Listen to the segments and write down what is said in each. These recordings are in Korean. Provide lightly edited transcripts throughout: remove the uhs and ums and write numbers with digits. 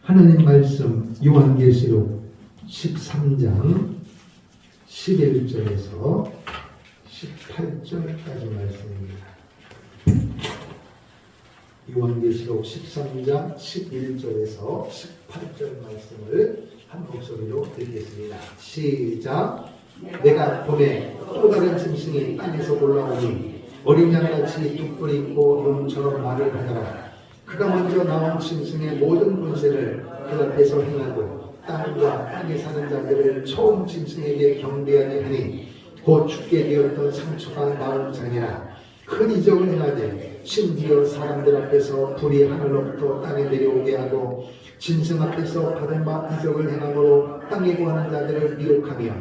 하나님 말씀 요한계시록 13장 11절에서 18절까지 말씀입니다. 요한계시록 13장 11절에서 18절 말씀을 한 목소리로 읽겠습니다. 시작. 내가 보매 또 다른 짐승이 땅에서 올라오니 어린 양같이 뚝불 있고 용처럼 말을 하더라. 그가 먼저 나온 짐승의 모든 권세를 그 앞에서 행하고 땅과 땅에 사는 자들을 처음 짐승에게 경배하게 하니 곧 죽게 되었던 상처가 나온 자니라. 큰 이적을 행하되 심지어 사람들 앞에서 불이 하늘로부터 땅에 내려오게 하고 짐승 앞에서 받은 바 이적을 행함으로 땅에 거하는 자들을 미혹하며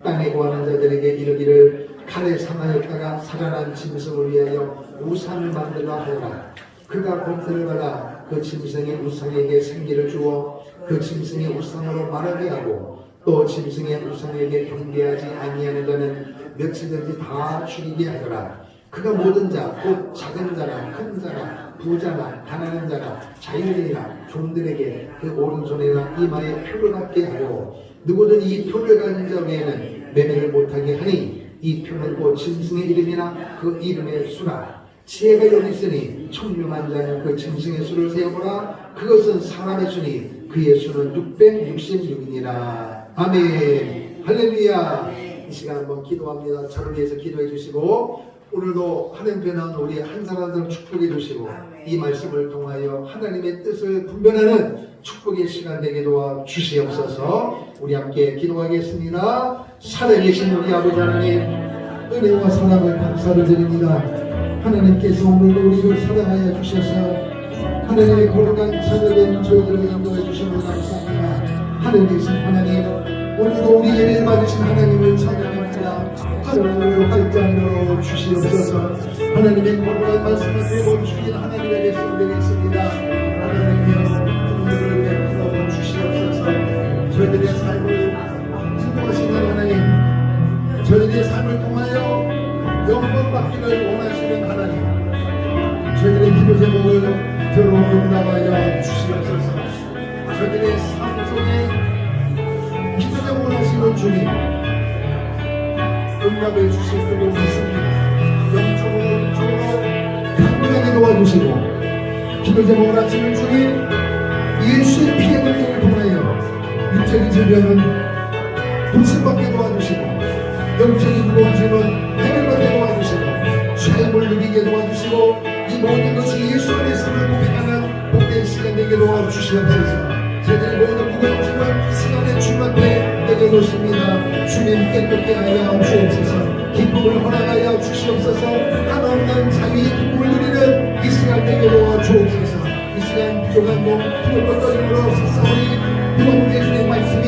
땅에 거하는 자들에게 이르기를 칼에 상하였다가 살아난 짐승을 위하여 우상을 만들라 하여라. 그가 권세를 받아 그 짐승의 우상에게 생기를 주어 그 짐승의 우상으로 말하게 하고 또 짐승의 우상에게 경배하지 아니하는 자는 며칠든지 다 죽이게 하더라. 그가 모든 자, 곧 작은 자나 큰 자나 부자나 가난한 자나 자유인이나 종들에게 그 오른손이나 이마에 표를 받게 하고 누구든 이 표를 가진 자 외에는 매매를 못하게 하니 이 표는 곧 짐승의 이름이나 그 이름의 수라. 지혜가 여기 있으니 총명한 자는 그 짐승의 수를 세어보라. 그것은 사람의 수니 그의 수는 666이니라. 아멘. 할렐루야. 이 시간 한번 기도합니다. 저를 위해서 기도해 주시고 오늘도 하나님께 나온 우리 한 사람들 축복해 주시고 이 말씀을 통하여 하나님의 뜻을 분별하는 축복의 시간 되게 도와 주시옵소서. 우리 함께 기도하겠습니다. 살아계신 우리 아버지 하나님, 은혜와 사랑을 감사를 드립니다. 하나님께서 오늘도 우리를 사랑하여 주셔서 하나님의 거룩한 자녀된 저희들을 인도해 주시는 감사합니다. 하늘계신 하나님, 오늘도 우리 예배를 받으신 하나님을 찬양합니다. 하나님을 활짝 열어 주시옵소서. 하나님의 거룩한 말씀을 들고 주신 하나님의 백성들이 있습니다. 하나님께서 은혜를 베풀어 주시옵소서. 저희들의 삶을 인도하시는 하나님, 저희들의 삶을 통하여 영광 받기를 원하시는 하나님, 저희들의 기도 제목을 들어 응답하여 주시옵소서. 저희들의 삶 속에 기도 제목을 하시는 주님, 응답을 주실 줄로 믿습니다. 영적으로 강건하게 도와주시고 기도 제목을 하시는 주님, 예수의 피의 능력을 통하여 육적인 질병은 고침받게 도와주시고 영적인 무거운 짐은 해결받게 도와주시고 삶을 누리게 도와주시고 이 모든 것이 예수 안에 있음을 고백하는 복된 시간 되게 도와주시옵소서. 저희들의 모든 무거운 짐을 이 시간에 주님 앞에 내려놓습니다. 주님 깨끗게 하여 주옵소서. 기쁨을 허락하여 주시옵소서. 한없는 자유의 기쁨을 누리는 이 시간 되게 도와주옵소서. 이 시간 부족한 몸 부족한 떨림으로 섰사오니 이번 예수의 말씀이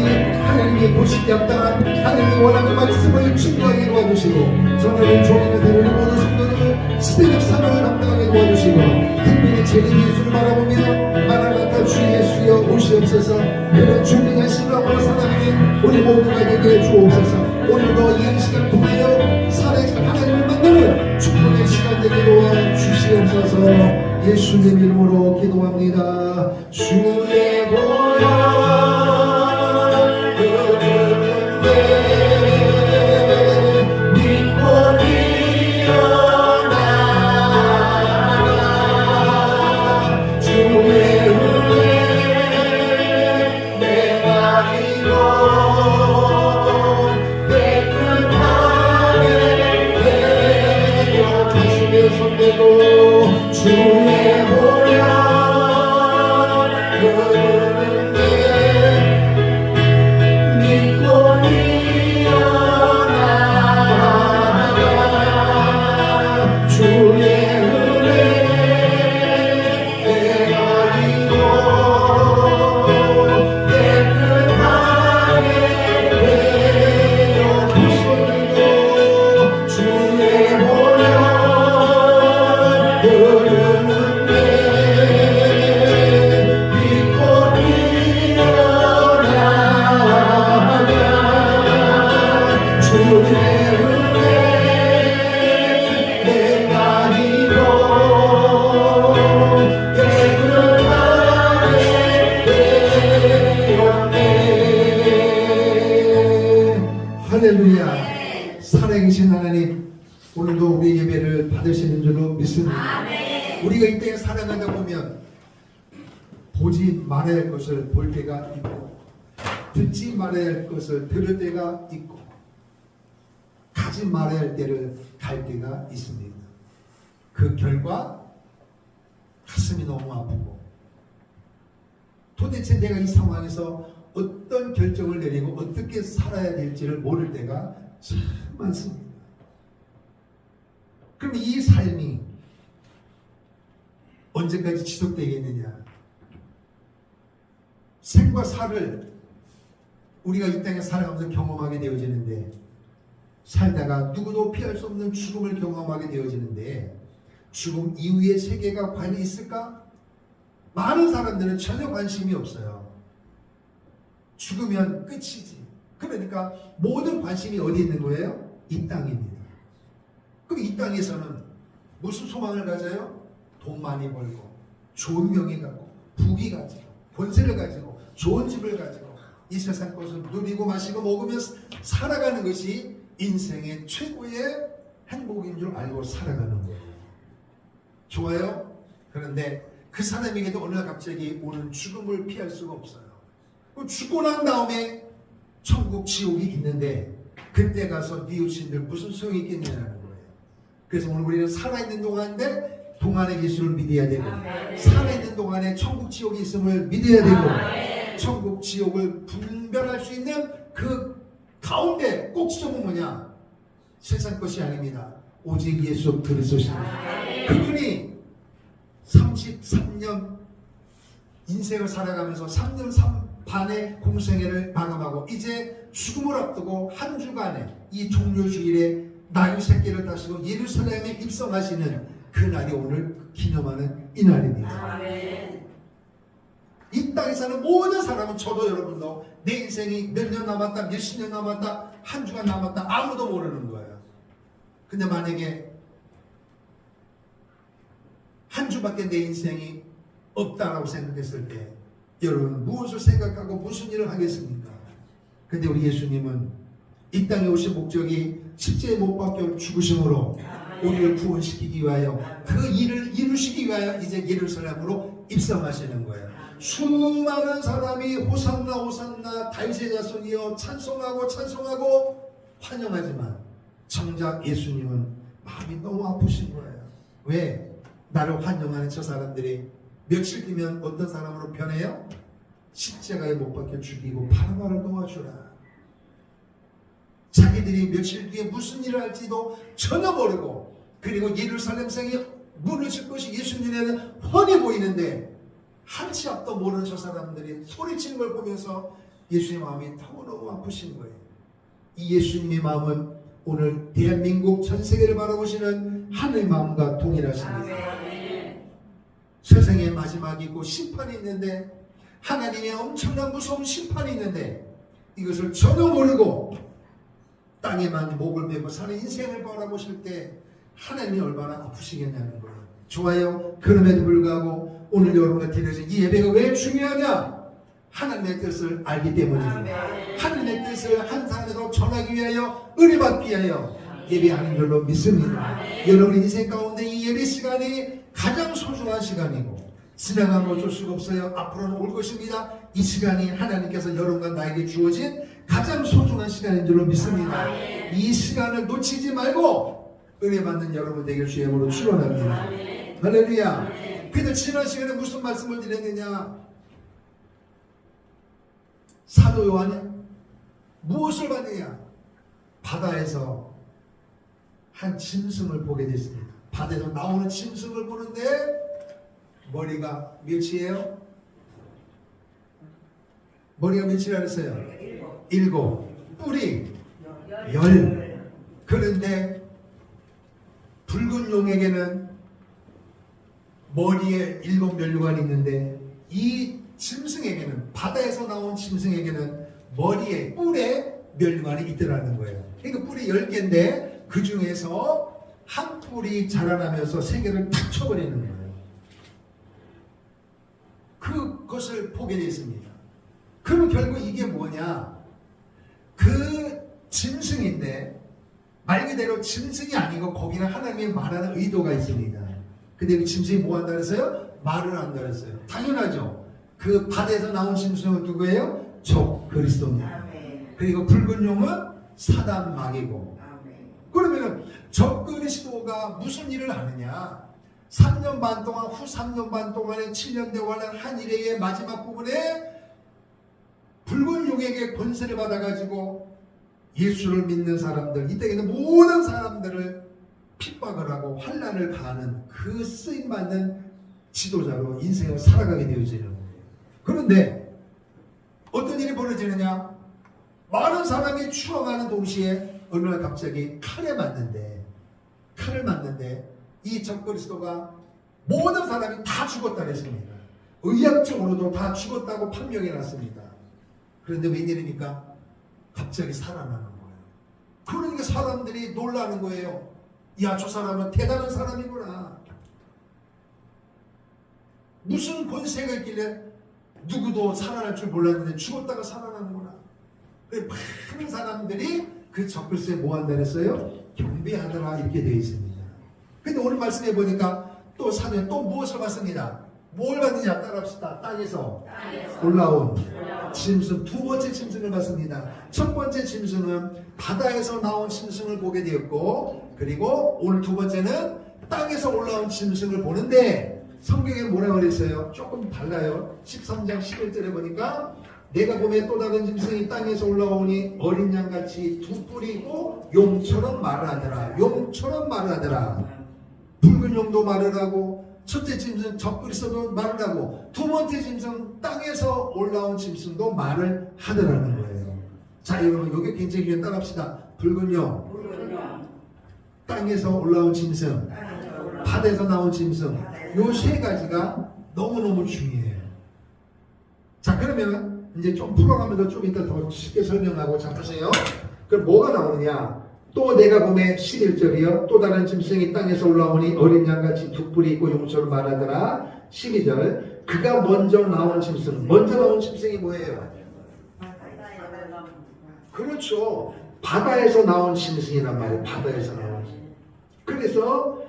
하나님이 보시기 합당한 하나님이 원하는 말씀을 증거하게 도와주시고 전하는 종이나 되는 모든 성도들을 시대적 사명을 감당하게 도와주시고 특별히 재림 예수를 바라보며 마라나타 주 예수여 오시옵소서. 그런 준비하신 마음으로 살아가는 우리 모두가 되게 주옵소서. 오늘도 이 시간 통하여 살아계신 하나님을 만나는 축복의 시간 되게 도와주시옵소서. 예수님 이름으로 기도합니다. 주의 보혈 주의 보혈 흐르는데 할렐루야. 살아계신 하나님, 오늘도 우리 예배를 받으시는 줄로 믿습니다. 우리가 이 땅에 살아가다 보면 보지 말아야 할 것을 볼 때가 있고, 듣지 말아야 할 것을 들을 때가 있고, 가지 말아야 할 때를 갈 때가 있습니다. 그 결과 가슴이 너무 아프고, 도대체 내가 이 상황에서 어떤 결정을 내리고 어떻게 살아야 될지를 모를 때가 참 많습니다. 그럼 이 삶이 언제까지 지속되겠느냐? 생과 사를 우리가 이 땅에 살아가면서 경험하게 되어지는데, 살다가 누구도 피할 수 없는 죽음을 경험하게 되어지는데, 죽음 이후의 세계가 과연 있을까? 많은 사람들은 전혀 관심이 없어요. 죽으면 끝이지. 그러니까 모든 관심이 어디 있는 거예요? 이 땅입니다. 그럼 이 땅에서는 무슨 소망을 가져요? 돈 많이 벌고, 좋은 명예 갖고, 부귀 가지고, 권세를 가지고, 좋은 집을 가지고, 이 세상 것을 누리고 마시고 먹으면서 살아가는 것이 인생의 최고의 행복인 줄 알고 살아가는 거예요. 좋아요? 그런데 그 사람에게도 어느 날 갑자기 오는 죽음을 피할 수가 없어요. 죽고 난 다음에 천국 지옥이 있는데, 그때 가서 뉘우친들 무슨 소용이 있겠냐는 거예요. 그래서 오늘 우리는 살아있는 동안인데 동안의 예수를 믿어야 되고, 살아있는 동안에 천국 지옥이 있음을 믿어야 되고, 천국 지옥을 분별할 수 있는 그 가운데 꼭 지점은 뭐냐? 세상 것이 아닙니다. 오직 예수 그리스도십니다. 그분이 33년 인생을 살아가면서 3년 반의 공생애를 마감하고 이제 죽음을 앞두고 한 주간에 이 종료주일에 나귀 새끼를 타시고 예루살렘에 입성하시는 그 날이 오늘 기념하는 이 날입니다. 이 땅에 사는 모든 사람은, 저도 여러분도 내 인생이 몇 년 남았다, 몇십 년 남았다, 한 주간 남았다, 아무도 모르는 거예요. 근데 만약에 한 주밖에 내 인생이 없다라고 생각했을 때 여러분 무엇을 생각하고 무슨 일을 하겠습니까? 근데 우리 예수님은 이 땅에 오신 목적이 십자가에 못 박혀 죽으심으로 우리를 구원시키기 위하여, 그 일을 이루시기 위하여 이제 예루살렘으로 입성하시는 거예요. 수많은 사람이 호산나 호산나 다윗의 자손이여 찬송하고 찬송하고 환영하지만 정작 예수님은 마음이 너무 아프신 거예요. 왜? 나를 환영하는 저 사람들이 며칠 뒤면 어떤 사람으로 변해요? 십자가에 못 박혀 죽이고 바라바를 놓아주라. 자기들이 며칠 뒤에 무슨 일을 할지도 전혀 모르고, 그리고 예루살렘 성이 무너질 것이 예수님에는 훤히 보이는데 한치 앞도 모르는 저 사람들이 소리치는 걸 보면서 예수님의 마음이 너무너무 아프신 거예요. 이 예수님의 마음은 오늘 대한민국 전 세계를 바라보시는 하늘의 마음과 동일하십니다. 세상의 마지막이 있고 심판이 있는데, 하나님의 엄청난 무서운 심판이 있는데 이것을 전혀 모르고 땅에만 목을 메고 사는 인생을 바라보실 때 하나님이 얼마나 아프시겠냐는 거예요. 좋아요. 그럼에도 불구하고 오늘 여러분과 드려진 이 예배가 왜 중요하냐? 하나님의 뜻을 알기 때문입니다. 하나님의 뜻을 한 사람에도 전하기 위하여, 은혜받기 위하여 예배하는 줄로 믿습니다. 여러분 인생 가운데 이 예배 시간이 가장 소중한 시간이고, 지나가면 어쩔 수가 없어요. 앞으로는 올 것입니다. 이 시간이 하나님께서 여러분과 나에게 주어진 가장 소중한 시간인 줄로 믿습니다. 이 시간을 놓치지 말고 은혜 받는 여러분 되길 주의 이름으로 축원합니다. 할렐루야. 그래서 지난 시간에 무슨 말씀을 드렸느냐? 사도 요한이 무엇을 봤느냐? 바다에서 한 짐승을 보게 됐습니다. 바다에서 나오는 짐승을 보는데 머리가 몇이에요? 머리가 몇이라 그랬어요? 7. 뿔이 10. 그런데 붉은 용에게는 머리에 7 면류관이 있는데, 이 짐승에게는, 바다에서 나온 짐승에게는 머리에, 뿔에 면류관이 있더라는 거예요. 그러니까 뿔이 10개인데 그 중에서 한 뿔이 자라나면서 3개를 탁 쳐버리는 거예요. 그것을 보게 되어 있습니다. 그러면 결국 이게 뭐냐? 그 짐승인데 말 그대로 짐승이 아니고 거기는 하나님이 말하는 의도가 있습니다. 근데 그 짐승이 뭐 한다 그랬어요? 말을 한다 그랬어요. 당연하죠. 그 밭에서 나온 짐승은 누구예요? 적 그리스도입니다. 그리고 붉은 용은 사단 마귀고. 그러면은 적 그리스도가 무슨 일을 하느냐? 3년 반 동안 후 3년 반 동안에 7년 대관한 한 일의 마지막 부분에 붉은 용에게 권세를 받아가지고 예수를 믿는 사람들, 이 땅에는 모든 사람들을 핍박을 하고 환난을 가하는 그 쓰임받는 지도자로 인생을 살아가게 되어지는 거예요. 그런데 어떤 일이 벌어지느냐? 많은 사람이 추앙하는 동시에 어느 날 갑자기 칼을 맞는데 이 적그리스도가 모든 사람이 다 죽었다 그랬습니다. 의학적으로도 다 죽었다고 판명해 놨습니다. 그런데 웬일입니까? 갑자기 살아나는 거예요. 그러니까 사람들이 놀라는 거예요. 야, 저 사람은 대단한 사람이구나. 무슨 권세가 있길래 누구도 살아날 줄 몰랐는데 죽었다가 살아나는구나. 많은 사람들이 그 적그리스도에 뭐 한다 그랬어요? 경배하더라 이렇게 되어 있습니다. 근데 오늘 말씀해 보니까 또 사는 또 무엇을 받습니다. 뭘 받느냐 따라합시다. 땅에서 올라온 짐승, 두 번째 짐승을 받습니다. 첫 번째 짐승은 바다에서 나온 짐승을 보게 되었고, 그리고 오늘 두 번째는 땅에서 올라온 짐승을 보는데 성경에 뭐라고 그랬어요? 조금 달라요. 13장 11절에 보니까 내가 보면 또 다른 짐승이 땅에서 올라오니 어린 양같이 두 뿔이 있고 용처럼 말을 하더라. 용처럼 말을 하더라. 붉은 용도 말을 하고, 첫째 짐승 적그리스도도 말을 하고, 두 번째 짐승 땅에서 올라온 짐승도 말을 하더라는 거예요. 자, 여러분 여기 굉장히 따라합시다. 붉은 용, 땅에서 올라온 짐승, 바다에서 나온 짐승, 요 세 가지가 너무너무 중요해요. 자, 그러면 이제 좀 풀어가면서 좀 이따 더 쉽게 설명하고, 자 보세요. 그럼 뭐가 나오느냐? 또 내가 보매 11절이요. 또 다른 짐승이 땅에서 올라오니 어린 양같이 두 뿔이 있고 용처럼 말하더라. 12절. 그가 먼저 나온 짐승. 먼저 나온 짐승이 뭐예요? 그렇죠. 바다에서 나온 짐승이란 말이에요. 바다에서 나온 짐승. 그래서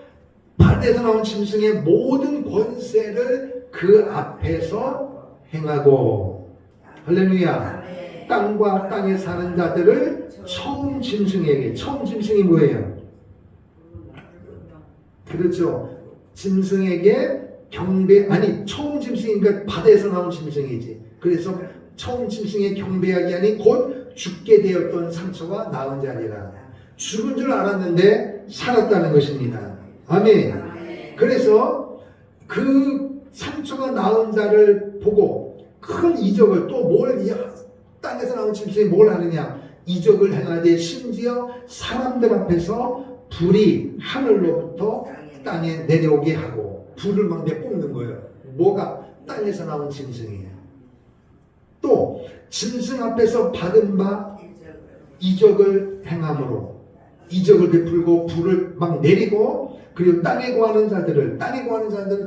바다에서 나온 짐승의 모든 권세를 그 앞에서 행하고, 할렐루야. 땅과 땅에 사는 자들을 처음 짐승에게, 처음 짐승이 뭐예요? 그렇죠. 짐승에게 처음 짐승이니까 바다에서 나온 짐승이지. 그래서 처음 짐승에 경배하기 아니 곧 죽게 되었던 상처가 나은 자리라. 죽은 줄 알았는데 살았다는 것입니다. 아멘. 그래서 그 상처가 나은 자를 보고 큰 이적을, 또 뭘, 땅에서 나온 짐승이 뭘 하느냐? 이적을 행하되 심지어 사람들 앞에서 불이 하늘로부터 땅에 내려오게 하고, 불을 막 내뿜는 거예요. 뭐가? 땅에서 나온 짐승이에요. 또 짐승 앞에서 받은 바 이적을 행함으로, 이적을 베풀고 불을 막 내리고, 그리고 땅에 거하는 자들은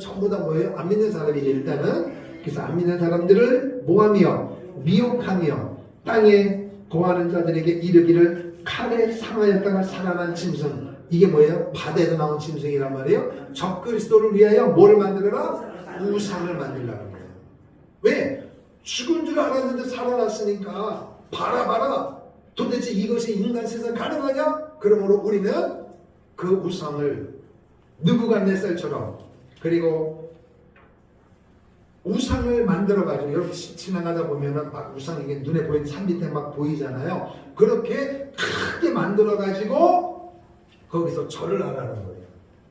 전부 다 뭐예요? 안 믿는 사람이죠. 일단은. 그래서 안 믿는 사람들을 모하며 미혹하며 땅에 거하는 자들에게 이르기를 칼에 상하였다가 살아난 짐승. 이게 뭐예요? 바다에서 나온 짐승이란 말이에요. 적그리스도를 위하여 뭐를 만들어라? 우상을 만들라는 거예요. 왜? 죽은 줄 알았는데 살아났으니까 봐라. 도대체 이것이 인간 세상 가능하냐? 그러므로 우리는 그 우상을 느부갓네살처럼, 그리고 우상을 만들어가지고, 여러분 지나가다 보면은 막 우상, 이게 눈에 보이는 산 밑에 막 보이잖아요. 그렇게 크게 만들어가지고 거기서 절을 하라는 거예요.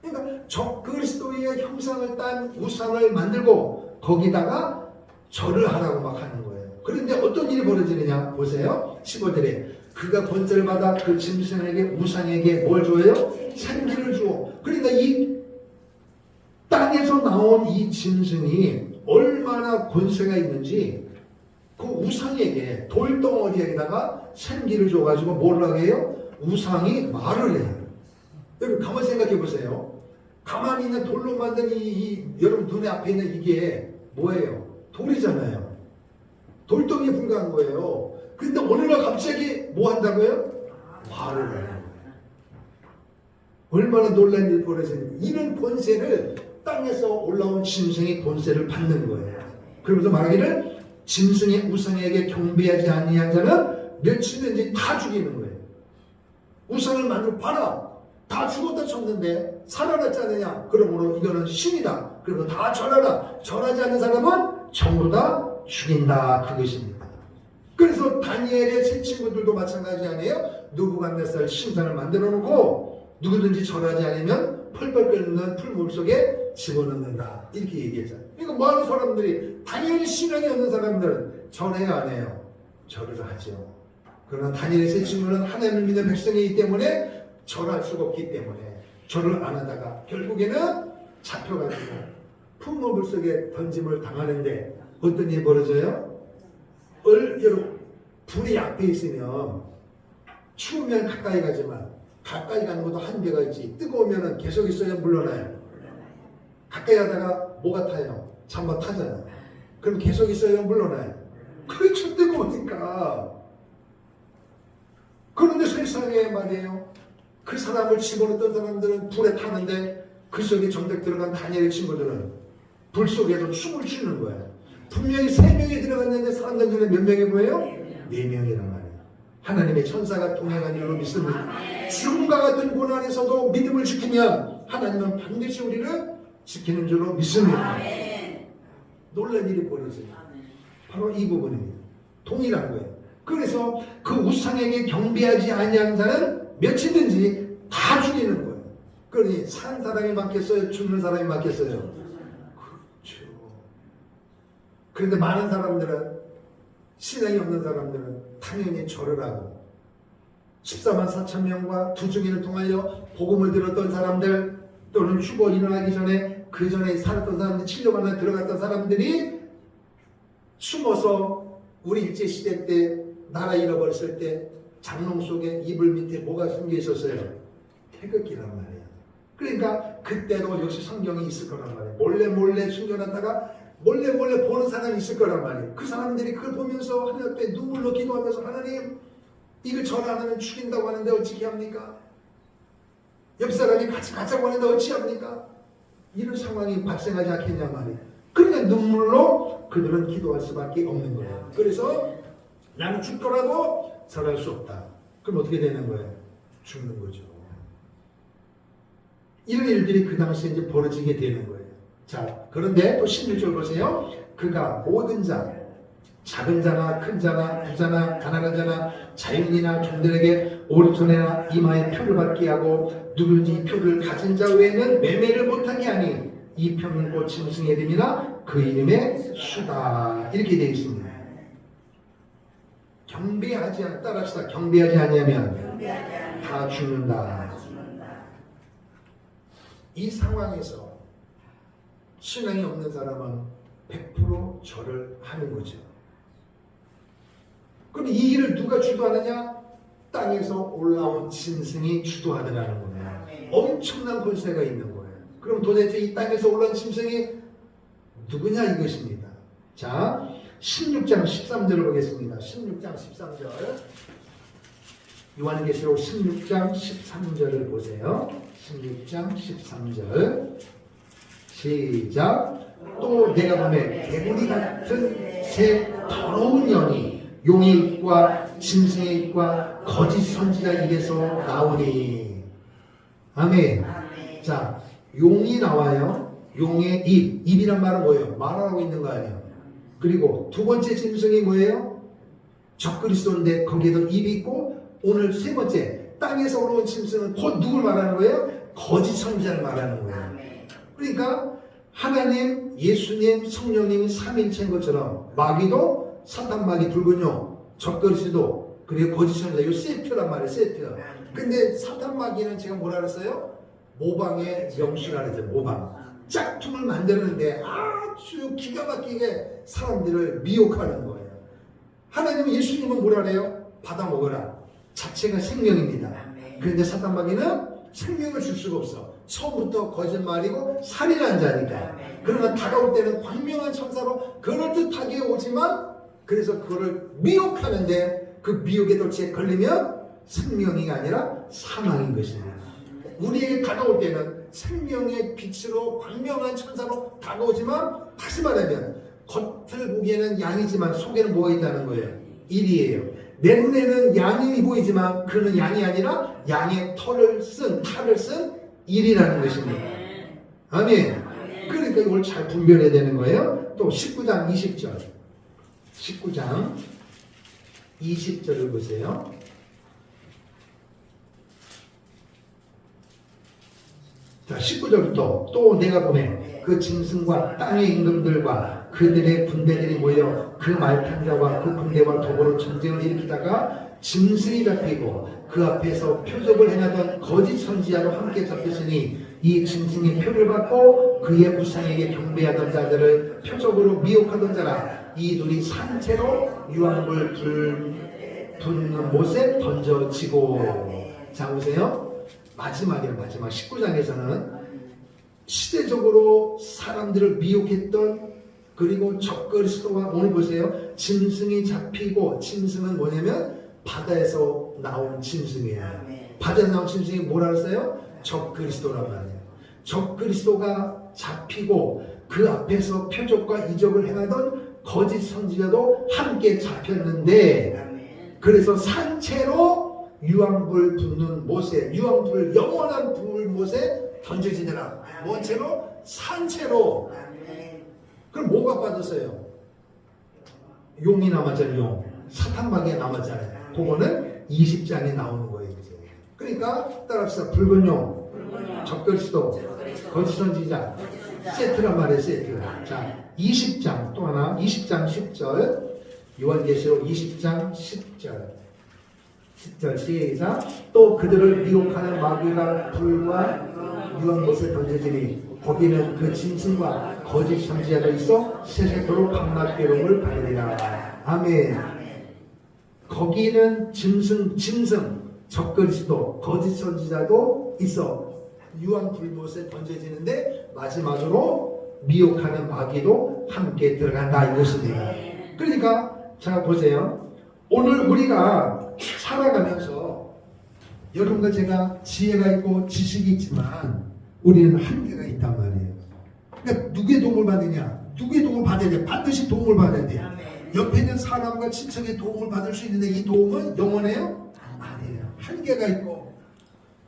그러니까 적그리스도의 형상을 딴 우상을 만들고 거기다가 절을 하라고 막 하는 거예요. 그런데 어떤 일이 벌어지느냐 보세요. 15절에 그가 권세를 받아 그 짐승에게, 우상에게 뭘 줘요? 생기를 주어. 그러니까 이 땅에서 나온 이 짐승이 얼마나 권세가 있는지 그 우상에게, 돌덩어리에다가 생기를 줘가지고 뭘 하게 해요? 우상이 말을 해요. 여러분 가만히 생각해 보세요. 가만히 있는 돌로 만든 여러분 눈에 앞에 있는 이게 뭐예요? 돌이잖아요. 돌덩이에 불과한 거예요. 근데 어느 날 갑자기 뭐 한다고요? 화를 내는 거예요. 얼마나 놀란 일이 벌어지는지. 이런 권세를 땅에서 올라온 짐승이 권세를 받는 거예요. 그러면서 말하기를 짐승의 우상에게 경배하지 아니한 자는 며칠든지 다 죽이는 거예요. 우상을 만들어 봐라. 다 죽었다 쳤는데 살아났지 않느냐. 그러므로 이거는 신이다. 그리고 다 절하라. 절하지 않는 사람은 전부 다 죽인다. 그것입니다. 그래서 다니엘의 세 친구들도 마찬가지 아니에요? 느부갓네살 신상을 만들어 놓고 누구든지 절하지 않으면 펄펄 끓는 풀물 속에 집어넣는다. 이렇게 얘기했잖아요. 그러니까 많은 사람들이 당연히 신앙이 없는 사람들은 절해야 안 해요. 절을 하죠. 그러나 다니엘의 세 친구는 하나님을 믿는 백성이기 때문에 절할 수가 없기 때문에 절을 안 하다가 결국에는 잡혀가지고 풀물 속에 던짐을 당하는데 어떤 일이 벌어져요? 여러분 불이 앞에 있으면 추우면 가까이 가지만 가까이 가는 것도 한계가 있지. 뜨거우면 계속 있어야 물러나요. 가까이 가다가 뭐가 타요? 잠바 타잖아요. 그럼 계속 있어야 물러나요. 그렇죠. 뜨거우니까. 그런데 세상에 말이에요. 그 사람을 집어넣었던 사람들은 불에 타는데 그 속에 정작 들어간 다니엘의 친구들은 불 속에서 춤을 추는 거예요. 분명히 3명이 들어갔는데 사람들 중에 몇 명이 뭐예요? 4명이란 말이에요. 하나님의 천사가 동행한 일로 믿습니다. 지금과 같은 고난에서도 믿음을 지키면 하나님은 반드시 우리를 지키는 줄로 믿습니다. 놀란 일이 벌어져요. 바로 이 부분입니다. 동일한 거예요. 그래서 그 우상에게 경배하지 아니한 자는 며칠든지 다 죽이는 거예요. 그러니 산 사람이 맞겠어요? 죽는 사람이 맞겠어요? 그렇죠. 그런데 많은 사람들은, 신앙이 없는 사람들은 당연히 절을 하고 14만 4천 명과 두 증인을 통하여 복음을 들었던 사람들, 또는 죽어 일어나기 전에 그 전에 살았던 사람들, 7년 만에 들어갔던 사람들이 숨어서 우리 일제시대 때 나라 잃어버렸을 때 장롱 속에 이불 밑에 뭐가 숨겨 있었어요? 태극기란 말이에요. 그러니까 그때도 역시 성경이 있을 거란 말이에요. 몰래 숨겨놨다가 몰래 보는 사람이 있을 거란 말이에요. 그 사람들이 그걸 보면서 하나님 앞에 눈물로 기도하면서 하나님 이걸 절 안 하면 죽인다고 하는데 어찌게 합니까? 옆 사람이 같이 가자고 하는데 어찌합니까? 이런 상황이 발생하지 않겠냐 말이에요. 그러니까 눈물로 그들은 기도할 수밖에 없는 거예요. 그래서 나는 죽더라도 살아갈 수 없다. 그럼 어떻게 되는 거예요? 죽는 거죠. 이런 일들이 그 당시에 이제 벌어지게 되는 거예요. 자, 그런데 또 16절 보세요. 그가 모든 자, 작은 자나 큰 자나 부자나 가난한 자나 자유인이나 종들에게 오른손이나 이마에 표를 받게 하고 누구든지 이 표를 가진 자 외에는 매매를 못하게 하니 이 표는 곧 짐승의 이름이나 그 이름의 수다. 이렇게 되어 있습니다. 따라합시다. 경배하지 아니하면 다 죽는다. 이 상황에서 신앙이 없는 사람은 100% 절을 하는 거죠. 그럼 이 일을 누가 주도하느냐? 땅에서 올라온 짐승이 주도하더라는 거예요. 엄청난 권세가 있는 거예요. 그럼 도대체 이 땅에서 올라온 짐승이 누구냐 이것입니다. 자, 16장 13절을 보겠습니다. 16장 13절. 요한계시록 16장 13절을 보세요. 16장 13절. 시작. 또 내가 보매 개구리 같은 새 더러운 영이 용의 입과 짐승의 입과 거짓 선지자 입에서 나오니. 아멘. 자, 용이 나와요. 용의 입. 입이란 말은 뭐예요? 말하고 있는 거 아니에요. 그리고 두 번째 짐승이 뭐예요? 적그리스도인데 거기에도 입이 있고, 오늘 세 번째 땅에서 올라온 짐승은 곧 누굴 말하는 거예요? 거짓 선지자를 말하는 거예요. 그러니까 하나님, 예수님, 성령님이 삼일체인 것처럼 마귀도 사탄 마귀 붉은 용, 적그리스도, 그리고 거짓 선지자, 이 세트란 말이에요. 세트. 근데 사탄 마귀는 제가 뭐라 그랬어요? 모방의 영수라 그랬어요. 모방. 짝퉁을 만드는데 아주 기가 막히게 사람들을 미혹하는 거예요. 하나님은, 예수님은 뭐라 그래요? 받아 먹어라. 자체가 생명입니다. 그런데 사탄 마귀는 생명을 줄 수가 없어. 처음부터 거짓말이고 살인한 자니까. 그러나 다가올 때는 광명한 천사로 그럴듯하게 오지만, 그래서 그거를 미혹하는데 그 미혹의 덫에 걸리면 생명이 아니라 사망인 것입니다. 우리에게 다가올 때는 생명의 빛으로 광명한 천사로 다가오지만 다시 말하면 겉을 보기에는 양이지만 속에는 뭐가 있다는 거예요? 일이에요. 내 눈에는 양이 보이지만 그는 양이 아니라 양의 탈을 쓴 일이라는 것입니다. 아멘. 그러니까 이걸 잘 분별해야 되는 거예요. 또 19장 20절 19장 20절을 보세요. 자, 19절부터 또 내가 보매 그 짐승과 땅의 임금들과 그들의 군대들이 모여 그 말탄 자와 그 군대와 더불어 전쟁을 일으키다가 짐승이 잡히고 그 앞에서 표적을 행하던 거짓 선지자로 함께 잡혔으니 이 짐승의 표를 받고 그의 우상에게 경배하던 자들을 표적으로 미혹하던 자라 이 둘이 산채로 유황불 붙는 못에 던져지고. 자, 보세요. 마지막이에요. 마지막 19장에서는 시대적으로 사람들을 미혹했던 그리고 적그리스도와 오늘 보세요. 짐승이 잡히고 짐승은 뭐냐면 바다에서 나온 짐승이에요. 바다에서 나온 짐승이 뭐라 그랬어요? 적그리스도란 말이에요. 적그리스도가 잡히고 그 앞에서 표적과 이적을 행하던 거짓 선지자도 함께 잡혔는데 그래서 산채로 유황불 붙는 못에 유황불 영원한 불못에 던져지더라. 뭔 채로? 산채로. 그럼 뭐가 빠졌어요? 용이 남았잖아요. 용. 사탕마귀가 남았잖아요. 그거는 20장에 나오는 거예요. 이제. 그러니까 따라합시다. 붉은 용, 적그리스도, 거짓 선지자, 세트란 말이에요. 세트. 자, 20장 또 하나 20장 10절 요한계시록 20장 10절 10절 시작. 또 그들을 미혹하는 마귀가 불과 유황못에 던져지니 거기는 그 짐승과 거짓 선지자가 있어 세세토록 밤낮 괴로움을 받으리라. 아멘. 거기는 짐승 적그리스도 거짓 선지자도 있어 유황불못에 던져지는데 마지막으로 미혹하는 마귀도 함께 들어간다 이것입니다. 그러니까 자 보세요. 오늘 우리가 살아가면서 여러분과 제가 지혜가 있고 지식이 있지만 우리는 한계가 있단 말이에요. 그러니까 누구의 도움을 받느냐? 누구의 도움을 받아야 돼? 반드시 도움을 받아야 돼. 옆에 있는 사람과 친척의 도움을 받을 수 있는데 이 도움은 영원해요? 아니에요. 한계가 있고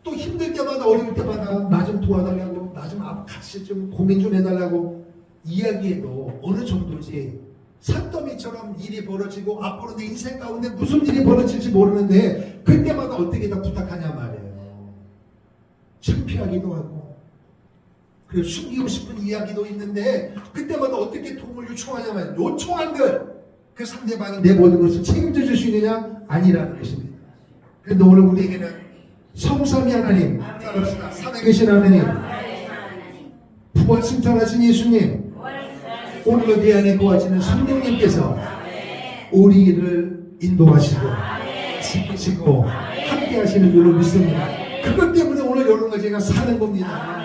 또 힘들 때마다 어려울 때마다 나 좀 도와달라고 나 좀 같이 좀 고민 좀 해달라고 이야기해도 어느 정도지 산더미처럼 일이 벌어지고 앞으로 내 인생 가운데 무슨 일이 벌어질지 모르는데 그때마다 어떻게 다 부탁하냐 말이에요. 창피하기도 하고 그리고 숨기고 싶은 이야기도 있는데 그때마다 어떻게 도움을 요청하냐 말이에요. 요청한들 그 상대방이 내 모든 것을 책임져 줄 수 있느냐? 아니라는 것입니다. 그런데 오늘 우리에게는 성삼위 하나님, 살아계신 하나님, 부활승천하신 예수님, 오늘도 내 안에 거하시는 성령님께서 우리를 인도하시고 지키시고 함께 하시는 줄로 믿습니다. 그것 때문에 오늘 여러분과 제가 사는 겁니다.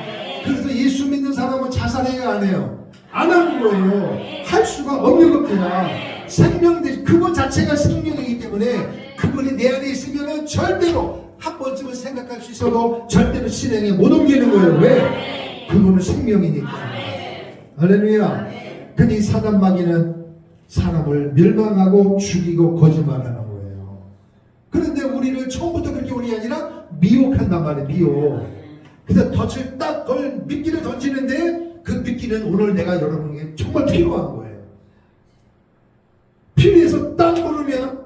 그래서 예수 믿는 사람은 자살해야 안 해요. 안 하는 거예요. 할 수가 없는 겁니다. 생명 그것 자체가 생명이기 때문에 그분이 내 안에 있으면 절대로 한 번쯤은 생각할 수 있어도 절대로 실행에 못 옮기는 거예요. 왜? 그분은 생명이니까. 할렐루야. 근데 사단 마귀는 사람을 멸망하고 죽이고 거짓말하는 거예요. 그런데 우리를 처음부터 그렇게 오는 게 아니라 미혹한단 말이에요. 미혹. 그래서 덫을 딱 미끼를 던지는데 그 미끼는 오늘 내가 여러분에게 정말 필요한 거예요. 필요해서 딱 걸으면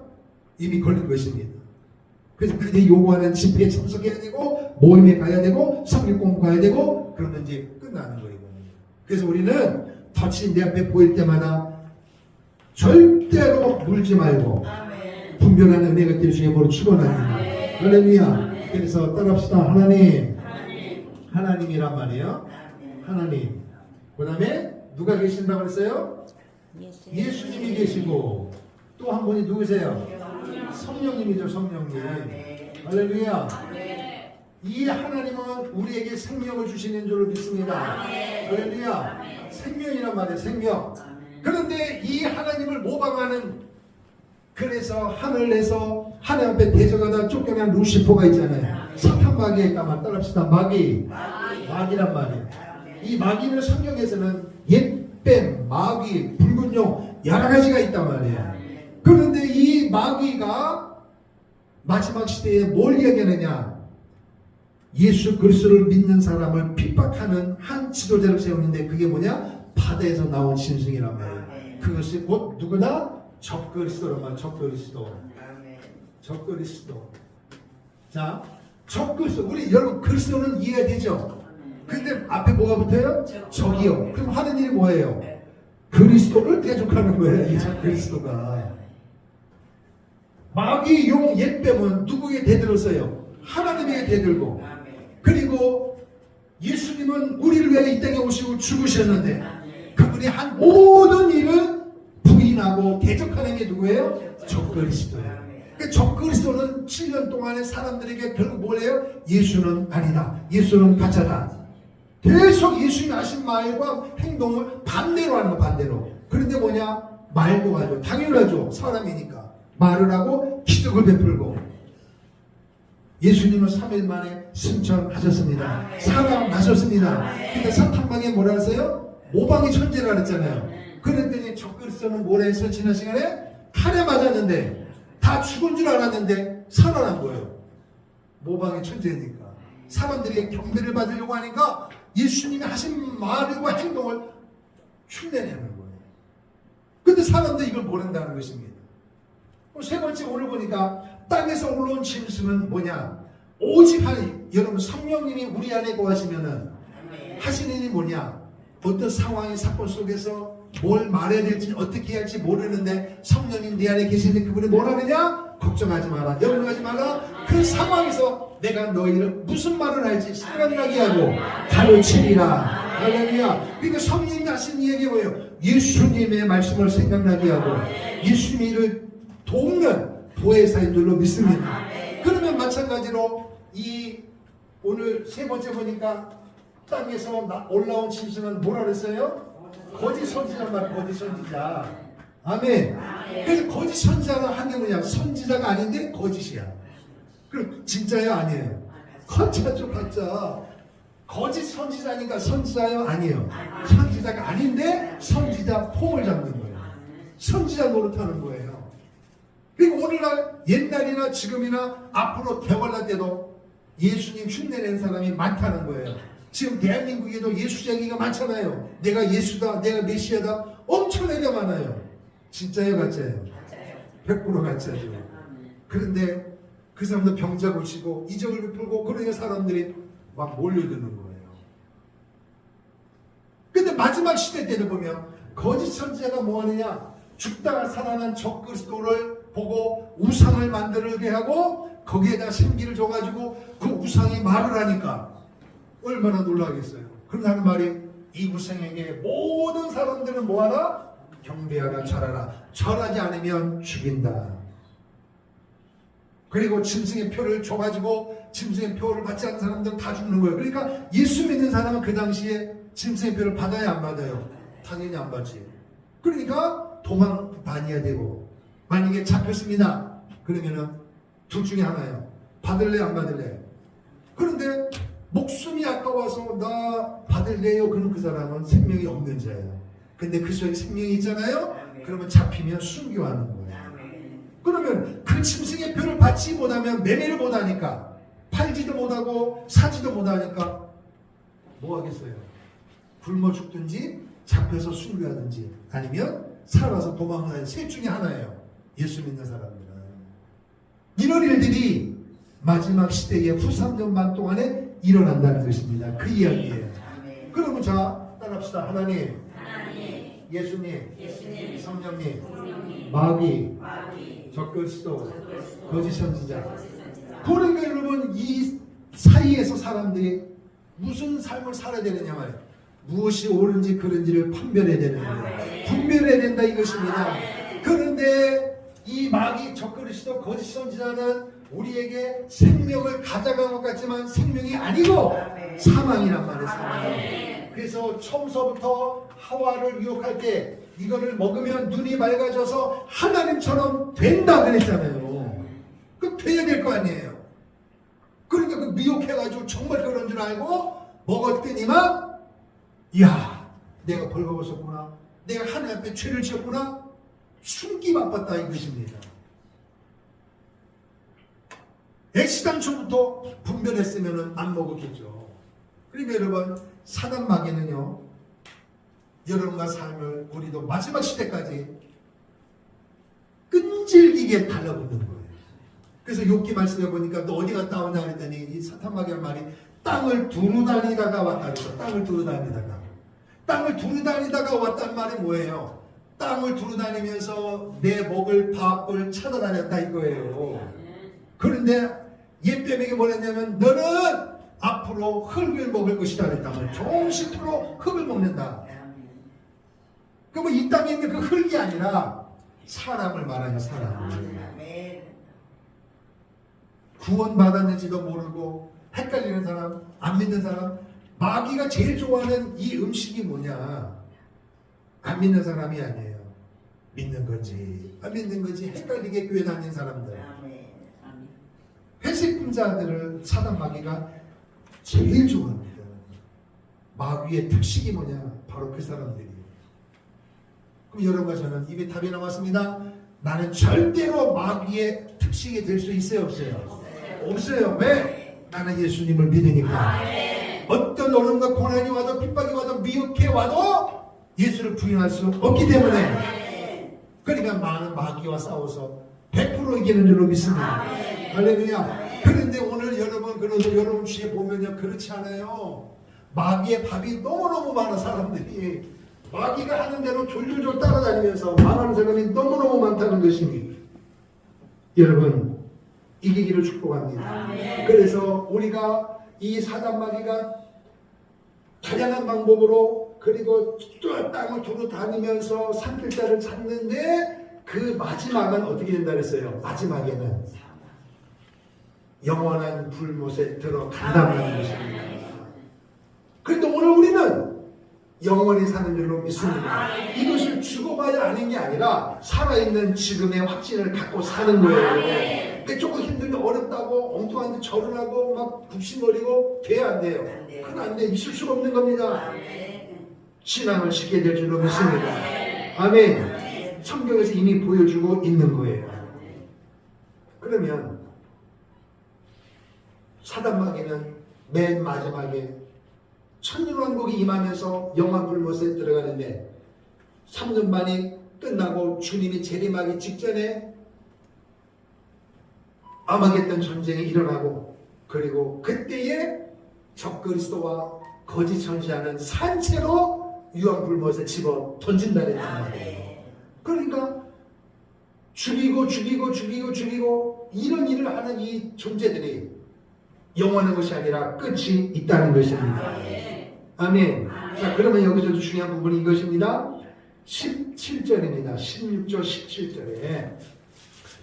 이미 걸린 것입니다. 그래서 그들이 요구하는 집회에 참석해야 되고 모임에 가야 되고 성경 공부 가야 되고 그러면 이제 끝나는 거예요. 그래서 우리는 덫이 내 앞에 보일 때마다 절대로 물지 말고 분별하는 은혜가 될 수 있도록 축원합니다. 할렐루야. 그래서 따라합시다. 하나님이란 말이에요. 하나님. 그 다음에 누가 계신다고 그랬어요? 예수님이 계시고 또 한 분이 누구세요? 성령님이죠. 성령님. 할렐루야. 이 하나님은 우리에게 생명을 주시는 줄로 믿습니다. 할렐루야. 생명이란 말이에요. 생명. 그런데 이 하나님을 모방하는 그래서 하늘에서 하나님 앞에 대적하다 쫓겨난 루시퍼가 있잖아요. 사탄 마귀의 까만 따라합시다. 마귀란 말이에요. 이 마귀는 성경에서는 옛뱀, 마귀, 붉은 용 여러 가지가 있단 말이에요. 그런데 이 마귀가 마지막 시대에 뭘 이야기하느냐? 예수 그리스도를 믿는 사람을 핍박하는 한 지도자를 세우는데 그게 뭐냐? 바다에서 나온 짐승이란 말이에요. 그것이 곧 누구나 적그리스도란 말이에요. 적그리스도. 자, 적그리스도. 우리 여러분 그리스도는 이해가 되죠? 근데 앞에 뭐가 붙어요? 적이요. 그럼 하는 일이 뭐예요? 그리스도를 대적하는 거예요. 이 적그리스도가. 마귀, 용, 옛뱀은 누구에게 대들었어요? 하나님에게 대들고. 그리고 예수님은 우리를 위해 이 땅에 오시고 죽으셨는데 그분이 한 모든 일을 부인하고 대적하는 게 누구예요? 적그리스도예요. 그러니까 적그리스도는 7년 동안에 사람들에게 결국 뭐래요? 예수는 아니다. 예수는 가짜다. 계속 예수님이 하신 말과 행동을 반대로 하는 거 반대로. 그런데 뭐냐? 말도 하죠. 당연하죠. 사람이니까. 말을 하고 기적을 베풀고. 예수님은 3일 만에 승천하셨습니다. 살아나셨습니다. 근데 사탄방에 뭐라 하세요? 모방이 천재라 그랬잖아요. 그랬더니 적그리스도는 뭐라 했어요? 지난 시간에 칼에 맞았는데 다 죽은 줄 알았는데 살아난 거예요. 모방이 천재니까. 사람들에게 경배를 받으려고 하니까 예수님이 하신 말과 행동을 흉내내는 거예요. 근데 사람들이 이걸 모른다는 것입니다. 세 번째 오늘 보니까 땅에서 올라온 짐승은 뭐냐? 오직 하나님. 여러분 성령님이 우리 안에 거하시면은 하시는 일이 뭐냐? 어떤 상황의 사건 속에서 뭘 말해야 될지 어떻게 해야 할지 모르는데 성령님 내 안에 계시는데 그분이 뭘 하느냐? 걱정하지 마라. 염려하지 마라. 그 상황에서 내가 너희를 무슨 말을 할지 생각나게 하고 가르치리라. 할렐루야. 그러니까 성령님이 하신 이야기가 뭐예요? 예수님의 말씀을 생각나게 하고 예수님의 일을 돕는 보혜사인 줄로 믿습니다. 그러면 마찬가지로 이 오늘 세 번째 보니까 땅에서 올라온 짐승은 뭐라 그랬어요? 거짓 선지자란 말이에요. 거짓 선지자. 아멘. 그래서 거짓 선지자는 한 게 뭐냐? 선지자가 아닌데 거짓이야. 그럼 진짜예요? 아니에요? 가짜죠, 가짜. 거짓 선지자니까 선지자예요? 아니에요. 선지자가 아닌데 선지자 폼을 잡는 거예요. 선지자 노릇하는 거예요. 그리고 오늘날 옛날이나 지금이나 앞으로 대관할 때도 예수님 흉내낸 사람이 많다는 거예요. 지금 대한민국에도 예수쟁이가 많잖아요. 내가 예수다, 내가 메시아다, 엄청나게 많아요. 진짜예요, 가짜예요? 100% 가짜죠. 그런데 그 사람도 병자 고치고 이적을 베풀고 그러니까 사람들이 막 몰려드는 거예요. 근데 마지막 시대 때를 보면 거짓 선지자가 뭐 하느냐? 죽다가 살아난 적그리스도를 보고 우상을 만들게 하고 거기에다 생기를 줘가지고 그 우상이 말을 하니까 얼마나 놀라겠어요. 그럼 하는 말이 이 우상에게 모든 사람들은 뭐하라? 경배하라, 절하라. 절하지 않으면 죽인다. 그리고 짐승의 표를 줘가지고 짐승의 표를 받지 않는 사람들은 다 죽는 거예요. 그러니까 예수 믿는 사람은 그 당시에 짐승의 표를 받아야 안 받아요? 당연히 안 받지. 그러니까 도망 다녀야 되고 만약에 잡혔습니다. 그러면은 둘 중에 하나예요. 받을래 안 받을래. 그런데 목숨이 아까워서 나 받을래요. 그럼 그 사람은 생명이 없는 자예요. 근데 그 속에 생명이 있잖아요. 그러면 잡히면 순교하는 거예요. 그러면 그 짐승의 표를 받지 못하면 매매를 못하니까 팔지도 못하고 사지도 못하니까 뭐 하겠어요? 굶어 죽든지 잡혀서 순교하든지 아니면 살아서 도망가는 셋 중에 하나예요. 예수 믿는 사람들은. 이런 일들이 마지막 시대의 후 3년 반 동안에 일어난다는 것입니다. 그 이야기예요. 그러면 자 따라합시다. 하나님, 예수님, 성령님, 마귀, 적그리스도, 거짓 선지자. 그러니까 여러분 이 사이에서 사람들이 무슨 삶을 살아야 되느냐 말이에요. 무엇이 옳은지 그른지를 판별해야 되는 거예요. 분별해야 된다 이것입니다. 그런데 이 마귀, 적그리스도, 거짓 선지자는 우리에게 생명을 가져간 것 같지만 생명이 아니고 사망이란 말이에요. 사망. 그래서 처음서부터 하와를 유혹할 때 이거를 먹으면 눈이 맑아져서 하나님처럼 된다 그랬잖아요. 그 돼야 될 거 아니에요. 그러니까 그 미혹해가지고 정말 그런 줄 알고 먹었더니만, 이야, 내가 벌거벗었구나, 내가 하나님 앞에 죄를 지었구나, 숨기 바빴다 이것입니다. 애시당초부터 분별했으면 안 먹었겠죠. 그러니까 여러분, 사단 마귀는요, 여러분과 삶을 우리도 마지막 시대까지 끈질기게 달라붙는 거예요. 그래서 욥기 말씀해 보니까 너 어디 갔다 오냐 그랬더니 이 사탄 마귀의 말이 땅을 두루다니다가 왔다 그랬어. 땅을 두루다니다가. 땅을 두루다니다가 왔단 말이 뭐예요? 땅을 두루다니면서 내 먹을 밥을 찾아다녔다 이거예요. 그런데 옛뱀에게 뭐랬냐면 너는 앞으로 흙을 먹을 것이다 그랬다면 종식토록 흙을 먹는다. 그러면 이 땅에 있는 그 흙이 아니라 사람을 말하는 사람. 구원받았는지도 모르고 헷갈리는 사람, 안 믿는 사람. 마귀가 제일 좋아하는 이 음식이 뭐냐? 안 믿는 사람이 아니에요. 믿는 건지 안 믿는 건지 헷갈리게 교회 다니는 사람들. 회식분자들을 사단 마귀가 제일 좋아합니다. 마귀의 특식이 뭐냐? 바로 그 사람들이. 그럼 여러분과 저는 입에 답이 나왔습니다. 나는 절대로 마귀의 특식이 될 수 있어요? 없어요? 없어요. 왜? 나는 예수님을 믿으니까. 어떤 어려움과 고난이 와도 핍박이 와도 미혹해 와도 예수를 부인할 수 없기 때문에. 그러니까 많은 마귀와 싸워서 100% 이기는 줄로 믿습니다. 할렐루야. 그런데 오늘 여러분, 그래도 여러분 주위에 보면요, 그렇지 않아요. 마귀의 밥이 너무너무 많은 사람들이 마귀가 하는 대로 졸졸졸 따라다니면서 망하는 사람이 너무너무 많다는 것입니다. 여러분, 이기기를 축복합니다. 그래서 우리가 이 사단 마귀가 다양한 방법으로 그리고 또 땅을 두루 다니면서 산길자를 찾는데 그 마지막은 어떻게 된다 그랬어요? 마지막에는 영원한 불못에 들어간다는 것입니다. 그런데 오늘 우리는 영원히 사는 줄로 믿습니다. 이것을 죽어봐야 아는 게 아니라 살아있는 지금의 확신을 갖고 사는 거예요. 그러니까 조금 힘들고 어렵다고 엉뚱한 데 절을 하고 막 굽신거리고 돼야 안 돼요. 그건 안 돼. 있을 수가 없는 겁니다. 신앙을 지켜야 될 줄로 믿습니다. 아멘. 성경에서 이미 보여주고 있는 거예요. 그러면 사단 마귀는 맨 마지막에 천년왕국이 임하면서 영원 불못에 들어가는데 3년 반이 끝나고 주님이 재림하기 직전에 아마겟돈 전쟁이 일어나고 그리고 그때에 적그리스도와 거짓 선지자는 산채로 유황 불못에 집어 던진다 그랬단 말이에요. 그러니까 죽이고 이런 일을 하는 이 존재들이 영원한 것이 아니라 끝이 있다는 것입니다. 아멘. 자, 그러면 여기서도 중요한 부분이 이것입니다. 17절입니다. 16절 17절에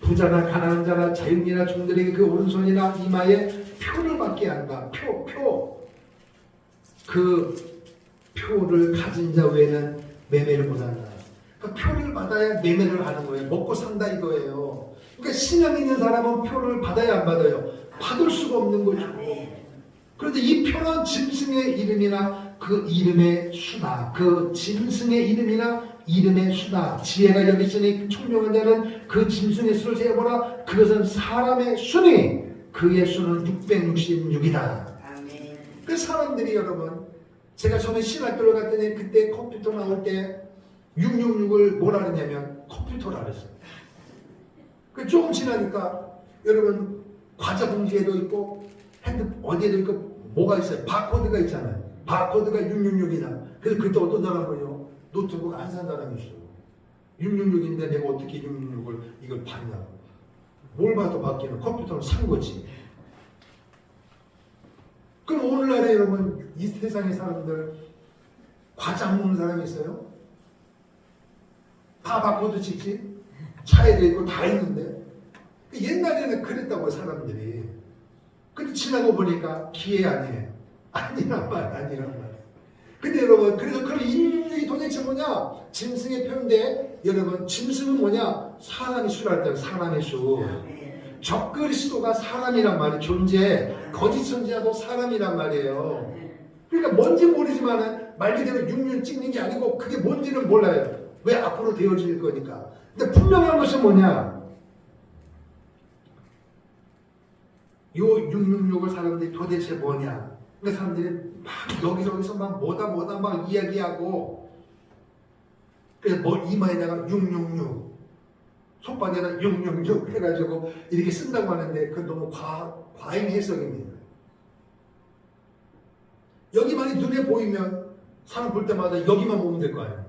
부자나 가난한 자나 자유인이나 종들에게 그 오른손이나 이마에 표를 받게 한다. 표. 그 표를 가진 자 외에는 매매를 못한다. 그 표를 받아야 매매를 하는 거예요. 먹고 산다 이거예요. 그러니까 신앙 있는 사람은 표를 받아야 안 받아요? 받을 수가 없는 거죠. 그런데 이 표는 짐승의 이름이나 그 이름의 수다. 그 짐승의 이름이나 이름의 수다. 지혜가 여기 있으니 총명한 자는 그 짐승의 수를 재보라. 그것은 사람의 수니 그의 수는 666이다. 그 사람들이 여러분, 제가 처음에 신학교를 갔더니 그때 컴퓨터 나올 때 666을 뭐라 그랬냐면 컴퓨터라 그랬어요. 그 조금 지나니까 여러분 과자 봉지에도 있고 어디에도 있고 뭐가 있어요? 바코드가 있잖아요. 바코드가 666이다. 그래서 그때 어떤 사람은요, 노트북 안 산 사람이 있어요. 666인데 내가 어떻게 666을 이걸 봤냐고. 뭘 봐도 바뀌는 컴퓨터를 산 거지. 그럼 오늘날에 여러분 이 세상의 사람들 과자 안 먹는 사람이 있어요? 다 바코드 찍지? 차에도 있고 다 있는데. 옛날에는 그랬다고 사람들이. 근데 지나고 보니까 기회 아니에요. 아니란 말. 근데 여러분, 그래서 그 인류이 도대체 뭐냐? 짐승의 표현인데, 여러분, 짐승은 뭐냐? 사람의 수랄 때 사람의 수. 적그리스도가 사람이란 말이 존재, 거짓 선지자도 사람이란 말이에요. 그러니까 뭔지 모르지만은 말 그대로 육륜 찍는 게 아니고 그게 뭔지는 몰라요. 왜 앞으로 되어질 거니까. 근데 분명한 것은 뭐냐? 요 666을 사람들이 도대체 뭐냐? 그러니까 사람들이 막 여기저기서 막 뭐다 막 이야기하고, 그래서 뭐 이마에다가 666, 손바닥에다 666 해가지고 이렇게 쓴다고 하는데 그건 너무 과잉 해석입니다. 여기만이 눈에 보이면 사람 볼 때마다 여기만 보면 될 거 아니에요.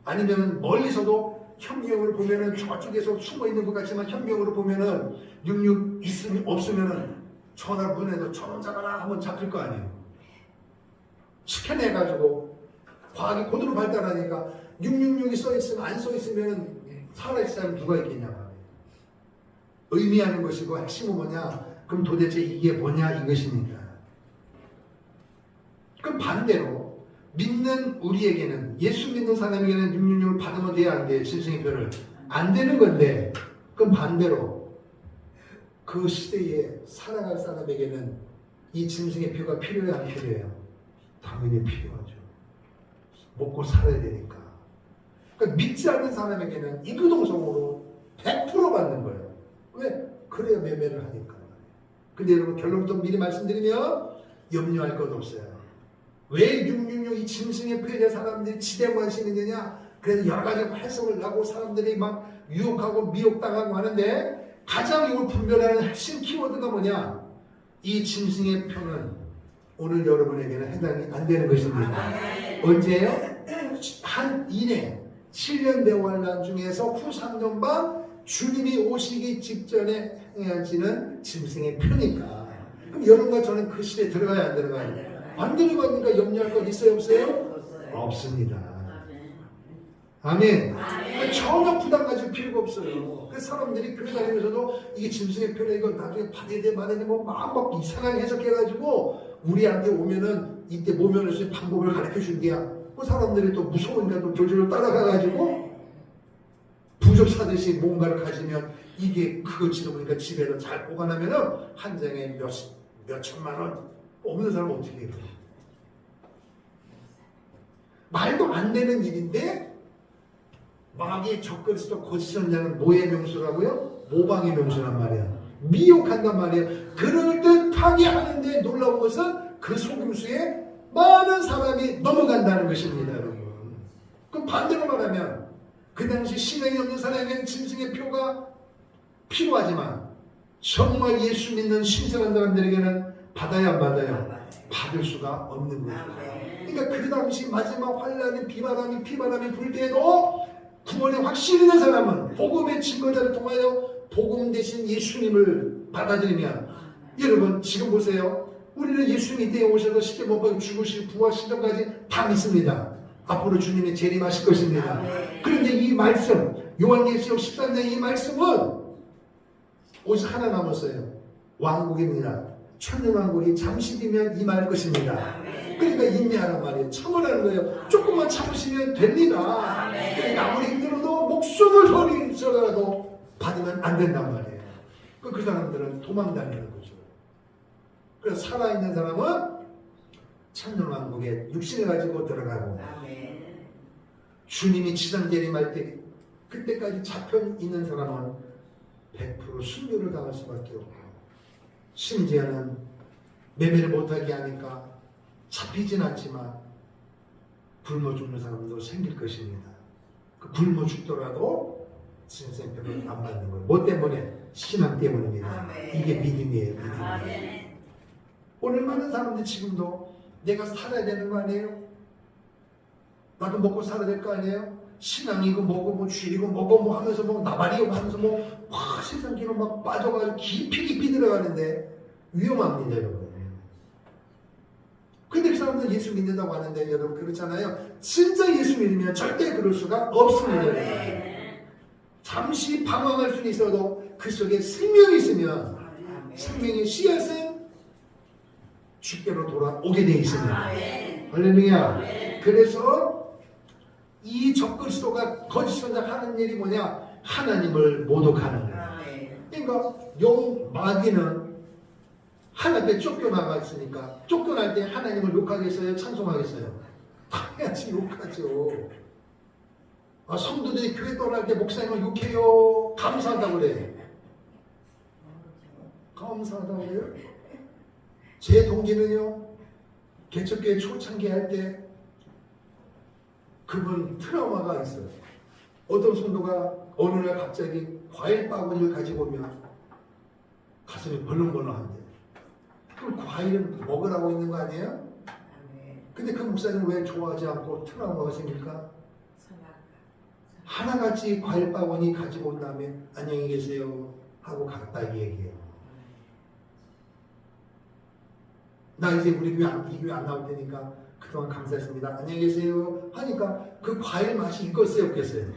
아니면 멀리서도 현미경으로 보면은 저쪽에서 숨어 있는 것 같지만 현미경으로 보면은 66 있으면 없으면은 전화 문에도 전원 잡아라 하면 잡힐 거 아니에요. 스캔해가지고 과학이 고도로 발달하니까 666이 써 있으면 안 써 있으면은 살아있을 사람이 누가 있겠냐 말이에요. 의미하는 것이고 핵심은 뭐냐? 그럼 도대체 이게 뭐냐 이것입니다. 그럼 반대로 믿는 우리에게는, 예수 믿는 사람에게는 666을 받으면 돼야 안 돼요? 짐승의 표를 안 되는 건데, 그럼 반대로 그 시대에 살아갈 사람에게는 이 짐승의 표가 필요해야 안 필요해요? 당연히 필요하죠. 먹고 살아야 되니까. 그러니까 믿지 않는 사람에게는 이구동성으로 100% 받는 거예요. 왜? 그래야 매매를 하니까. 근데 여러분, 결론부터 미리 말씀드리면 염려할 것 없어요. 왜 666 이 짐승의 표에 사람들이 지대 관심이 있느냐? 그래서 여러 가지 해석을 하고 사람들이 막 유혹하고 미혹당하고 하는데, 가장 이걸 분별하는 핵심 키워드가 뭐냐? 이 짐승의 표는 오늘 여러분에게는 해당이 안 되는 것입니다. 언제예요? 한 1회 7년 대환란 중에서 후 3년 반 주님이 오시기 직전에 행하시는 짐승의 표니까. 그럼 여러분과 저는 그 시대에 들어가야 안 들어가요? 안 들어가니까 염려할 것 있어요 없어요? 없습니다. 아멘. 전혀 부담 가질 필요가 없어요. 그래서 사람들이 교회 다니면서도 이게 짐승의 표를 이거 나중에 받아야 돼 말아야 돼 뭐 막 이상하게 해석해가지고 우리한테 오면은 이때 모면을 쓸 방법을 가르쳐 준대야. 그 사람들이 또 무서우니까 또 조절을 따라가가지고 부적 사듯이 뭔가를 가지면 이게 그것이다 보니까 집에서 잘 보관하면은 한 장에 몇 천만 원 없는 사람은 어떻게 해요? 말도 안 되는 일인데 마귀의 적그리스도 거짓 선자는 뭐의 명수라고요? 모방의 명수란 말이야. 미혹한단 말이에요. 그럴듯하게 하는데 놀라운 것은 그 속임수에 많은 사람이 넘어간다는 것입니다, 여러분. 그럼 반대로 말하면 그 당시 신앙이 없는 사람에게는 짐승의 표가 필요하지만 정말 예수 믿는 신성한 사람들에게는 받아야 안 받아요? 받을 수가 없는 거예요. 그러니까 그 당시 마지막 환란이 비바람이 불 때에도 구원에 확신 있는 사람은 복음의 증거자를 통하여 복음 대신 예수님을 받아들이면, 여러분 지금 보세요. 우리는 예수님이 이 땅에 오셔서 십자가에 못 박혀 죽으시고 부활하신 것까지 다 믿습니다. 앞으로 주님이 재림하실 것입니다. 그런데 이 말씀, 요한계시록 13장 이 말씀은 오직 하나 남았어요. 왕국입니다. 천년왕국이 잠시 뒤면 임할 것입니다. 그러니까 인내하란 말이에요. 참으라는 거예요. 조금만 참으시면 됩니다. 그러니까 아무리 힘들어도 목숨을 버리서라도 받으면 안 된단 말이에요. 그 사람들은 도망다니는 거죠. 그래서 살아있는 사람은 천년왕국에 육신을 가지고 들어가고, 주님이 지상 재림할 때 그때까지 잡혀 있는 사람은 100% 순교를 당할 수밖에 없고, 심지어는 매매를 못하게 하니까 잡히진 않지만 굶어 죽는 사람도 생길 것입니다. 그 굶어 죽더라도 신생표를 안 받는 거예요. 뭐 때문에? 신앙 때문입니다. 이게 믿음이에요. 믿음. 오늘 많은 사람들이 지금도 내가 살아야 되는 거 아니에요? 나도 먹고 살아야 될 거 아니에요? 신앙이고 뭐고 뭐 쥐이고 뭐고 뭐 하면서 뭐 나발이고 하면서 뭐 세상 길로 막 빠져가지고 깊이 들어가는데 위험합니다, 여러분. 근데 그 사람들은 예수 믿는다고 하는데 여러분 그렇잖아요. 진짜 예수 믿으면 절대 그럴 수가 없습니다. 잠시 방황할 수는 있어도 그 속에 생명이 있으면 생명의 씨앗은 주께로 돌아오게 되어 있습니다. 할렐루야. 그래서 이 적그리스도가 거짓 선자 하는 일이 뭐냐? 하나님을 모독하는 거야. 그러니까 영 마귀는 하나님께 쫓겨나가 있으니까 쫓겨날 때 하나님을 욕하겠어요? 찬송하겠어요? 당연히 욕하죠. 성도들이 교회 떠날 때 목사님을 욕해요. 감사하다고 그래. 감사하다고 그래요? 제 동기는요, 개척교회 초창기 할 때 그분 트라우마가 있어요. 어떤 성도가 어느 날 갑자기 과일 바구니를 가지고 오면 가슴이 벌렁벌렁한데, 그럼 과일은 먹으라고 있는 거 아니에요? 근데 그 목사님은 왜 좋아하지 않고 트라우마가 생길까? 하나같이 과일 바구니 가지고 온 다음에 안녕히 계세요 하고 갔다 이 얘기예요. 나 이제 우리 교회 이 교회 안 나올 테니까 그동안 감사했습니다. 안녕히 계세요 하니까 그 과일 맛이 있겠어요 없겠어요?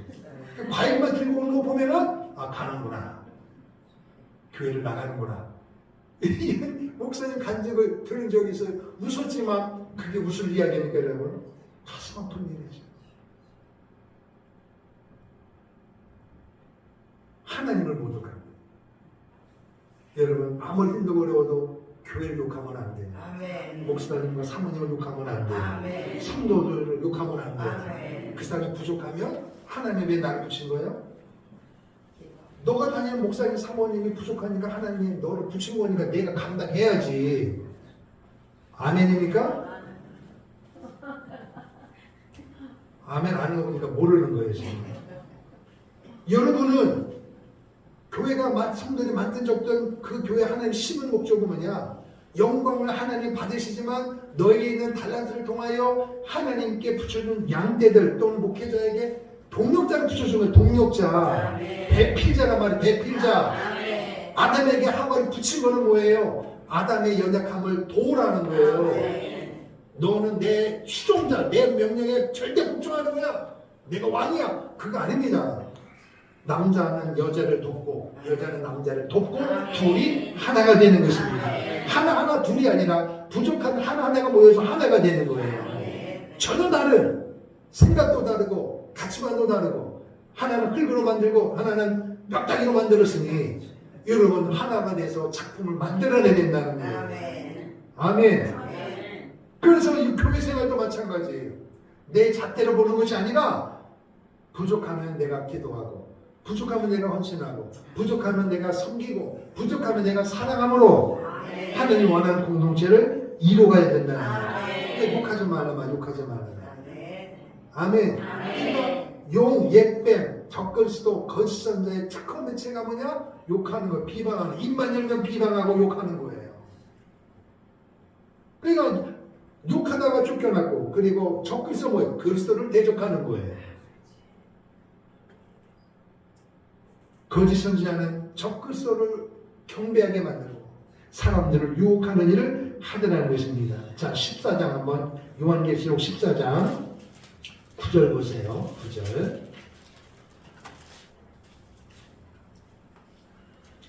그 과일만 들고 오는 거 보면은 가는구나. 교회를 나가는구나. 목사님 간증을 들은 적이 있어요. 웃었지만 그게 웃을 이야기니까 여러분 가슴 아픈 일이죠. 하나님을 모독하는 거예요. 여러분 아무리 힘들고 어려워도 교회를 욕하면 안 돼요. 아멘. 목사님과 사모님을 욕하면 안 돼요. 아멘. 성도들을 욕하면 안 돼요. 아멘. 그 사람이 부족하면 하나님 왜 나를 붙인 거예요? 너가 다니는 목사님 사모님이 부족하니까 하나님 너를 붙인 거니까 내가 감당해야지. 아멘입니까? 아멘 안 해보니까 모르는 거예요 지금. 여러분은 교회가 성도들이 만든 적던 그 교회 하나님 심은 목적은 뭐냐? 영광을 하나님 받으시지만 너에게 있는 달란트를 통하여 하나님께 붙여준 양떼들 또는 목회자에게 동력자를 붙여주는 동력자, 배필자란 말이에요. 배필자. 아담에게 하와를 붙인 거는 뭐예요? 아담의 연약함을 도우라는 거예요. 너는 내 추종자, 내 명령에 절대 복종하는 거야. 내가 왕이야. 그거 아닙니다. 남자는 여자를 돕고 여자는 남자를 돕고 둘이 하나가 되는 것입니다. 하나하나 둘이 아니라 부족한 하나하나가 모여서 하나가 되는 거예요. 전혀 다른 생각도 다르고 가치관도 다르고 하나는 흙으로 만들고 하나는 뼈다귀로 만들었으니 여러분 하나가 돼서 작품을 만들어내야 된다는 거예요. 아멘. 그래서 이 교회 생활도 마찬가지예요. 내 잣대로 보는 것이 아니라 부족하면 내가 기도하고 부족하면 내가 헌신하고 부족하면 내가 섬기고 부족하면 내가 사랑함으로 하나님 원하는 공동체를 이루어가야 된다는 거예요. 욕하지 말라마 욕하지 말라마. 아멘. 용, 옛뱀, 적그리스도, 거짓 선자의 특권 매체가 뭐냐? 욕하는 거예요. 비방하는. 입만 열면 비방하고 욕하는 거예요. 그러니까 욕하다가 쫓겨나고 그리고 적그리스도 뭐예요? 그리스도를 대적하는 거예요. 거짓 선지자는 적그리스도를 경배하게 만들고 사람들을 유혹하는 일을 하더라는 것입니다. 자, 14장 한번 요한계시록 14장 9절 보세요.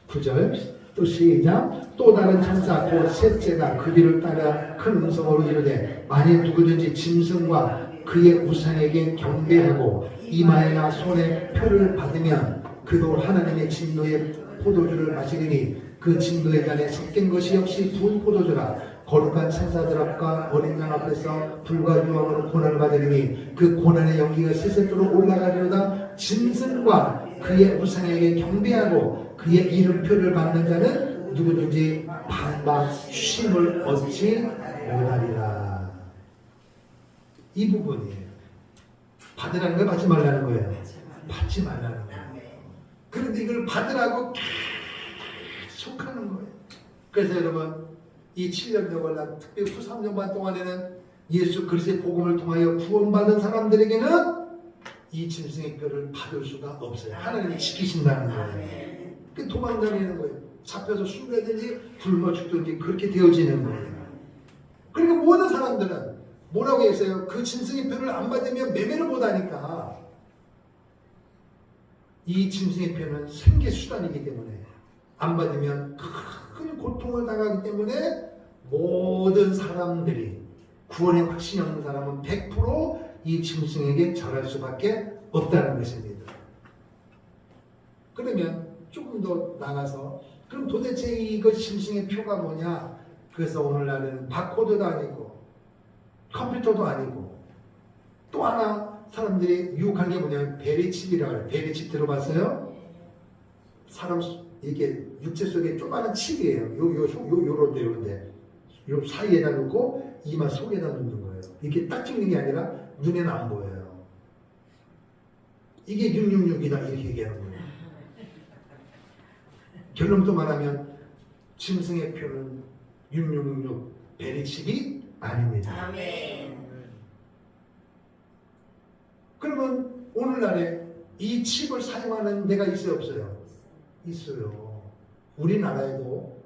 9절 또 시작. 또 다른 천사 곧 셋째가 그 뒤를 따라 큰 음성으로 이르되 만일 누구든지 짐승과 그의 우상에게 경배하고 이마에나 손에 표를 받으면 그도 하나님의 진노의 포도주를 마시리니 그 진노의 잔에 섞인 것이 역시 부은 포도주라. 거룩한 천사들 앞과 어린 양 앞에서 불과 유황으로 고난을 받으리니 그 고난의 연기가 세세토록 올라가리로다. 짐승과 그의 우상에게 경배하고 그의 이름표를 받는 자는 누구든지 반박 쉼을 얻지 못하리라. 이 부분이에요. 받으라는 걸 받지 말라는 거예요. 받지 말라는 거예요. 그런데 이걸 받으라고 계속 하는 거예요. 그래서 여러분 이 7년 동안 특별히 후 3년 반 동안에는 예수 그리스도의 복음을 통하여 구원받은 사람들에게는 이 짐승의 뼈를 받을 수가 없어요. 하나님이 지키신다는 거예요. 그 도망다니는 거예요. 잡혀서 죽어야든지 굶어 죽든지 그렇게 되어지는 거예요. 그러니까 모든 사람들은 뭐라고 했어요? 그 짐승의 뼈를 안 받으면 매매를 못하니까 이 짐승의 뼈는 생계 수단이기 때문에 안 받으면 큰 고통을 당하기 때문에 모든 사람들이 구원의 확신이 없는 사람은 100%이 짐승에게 절할 수밖에 없다는 것입니다. 그러면 조금 더 나가서 그럼 도대체 이거 짐승의 표가 뭐냐? 그래서 오늘날에는 바코드도 아니고 컴퓨터도 아니고 또 하나 사람들이 유혹한 게 뭐냐면 베리칩이라고 해요. 베리칩 들어봤어요? 사람 이게 육체 속에 조그마한 칩이에요. 요런데 요 사이에다 놓고 이마 속에다 놓는 거예요. 이게 딱 찍는 게 아니라 눈에는 안 보여요. 이게 666이다 이렇게 얘기하는 거예요. 결론부터 말하면 짐승의 표는 666 베리칩이 아닙니다. 아멘. 그러면 오늘날에 이 칩을 사용하는 데가 있어요 없어요? 있어요. 우리나라에도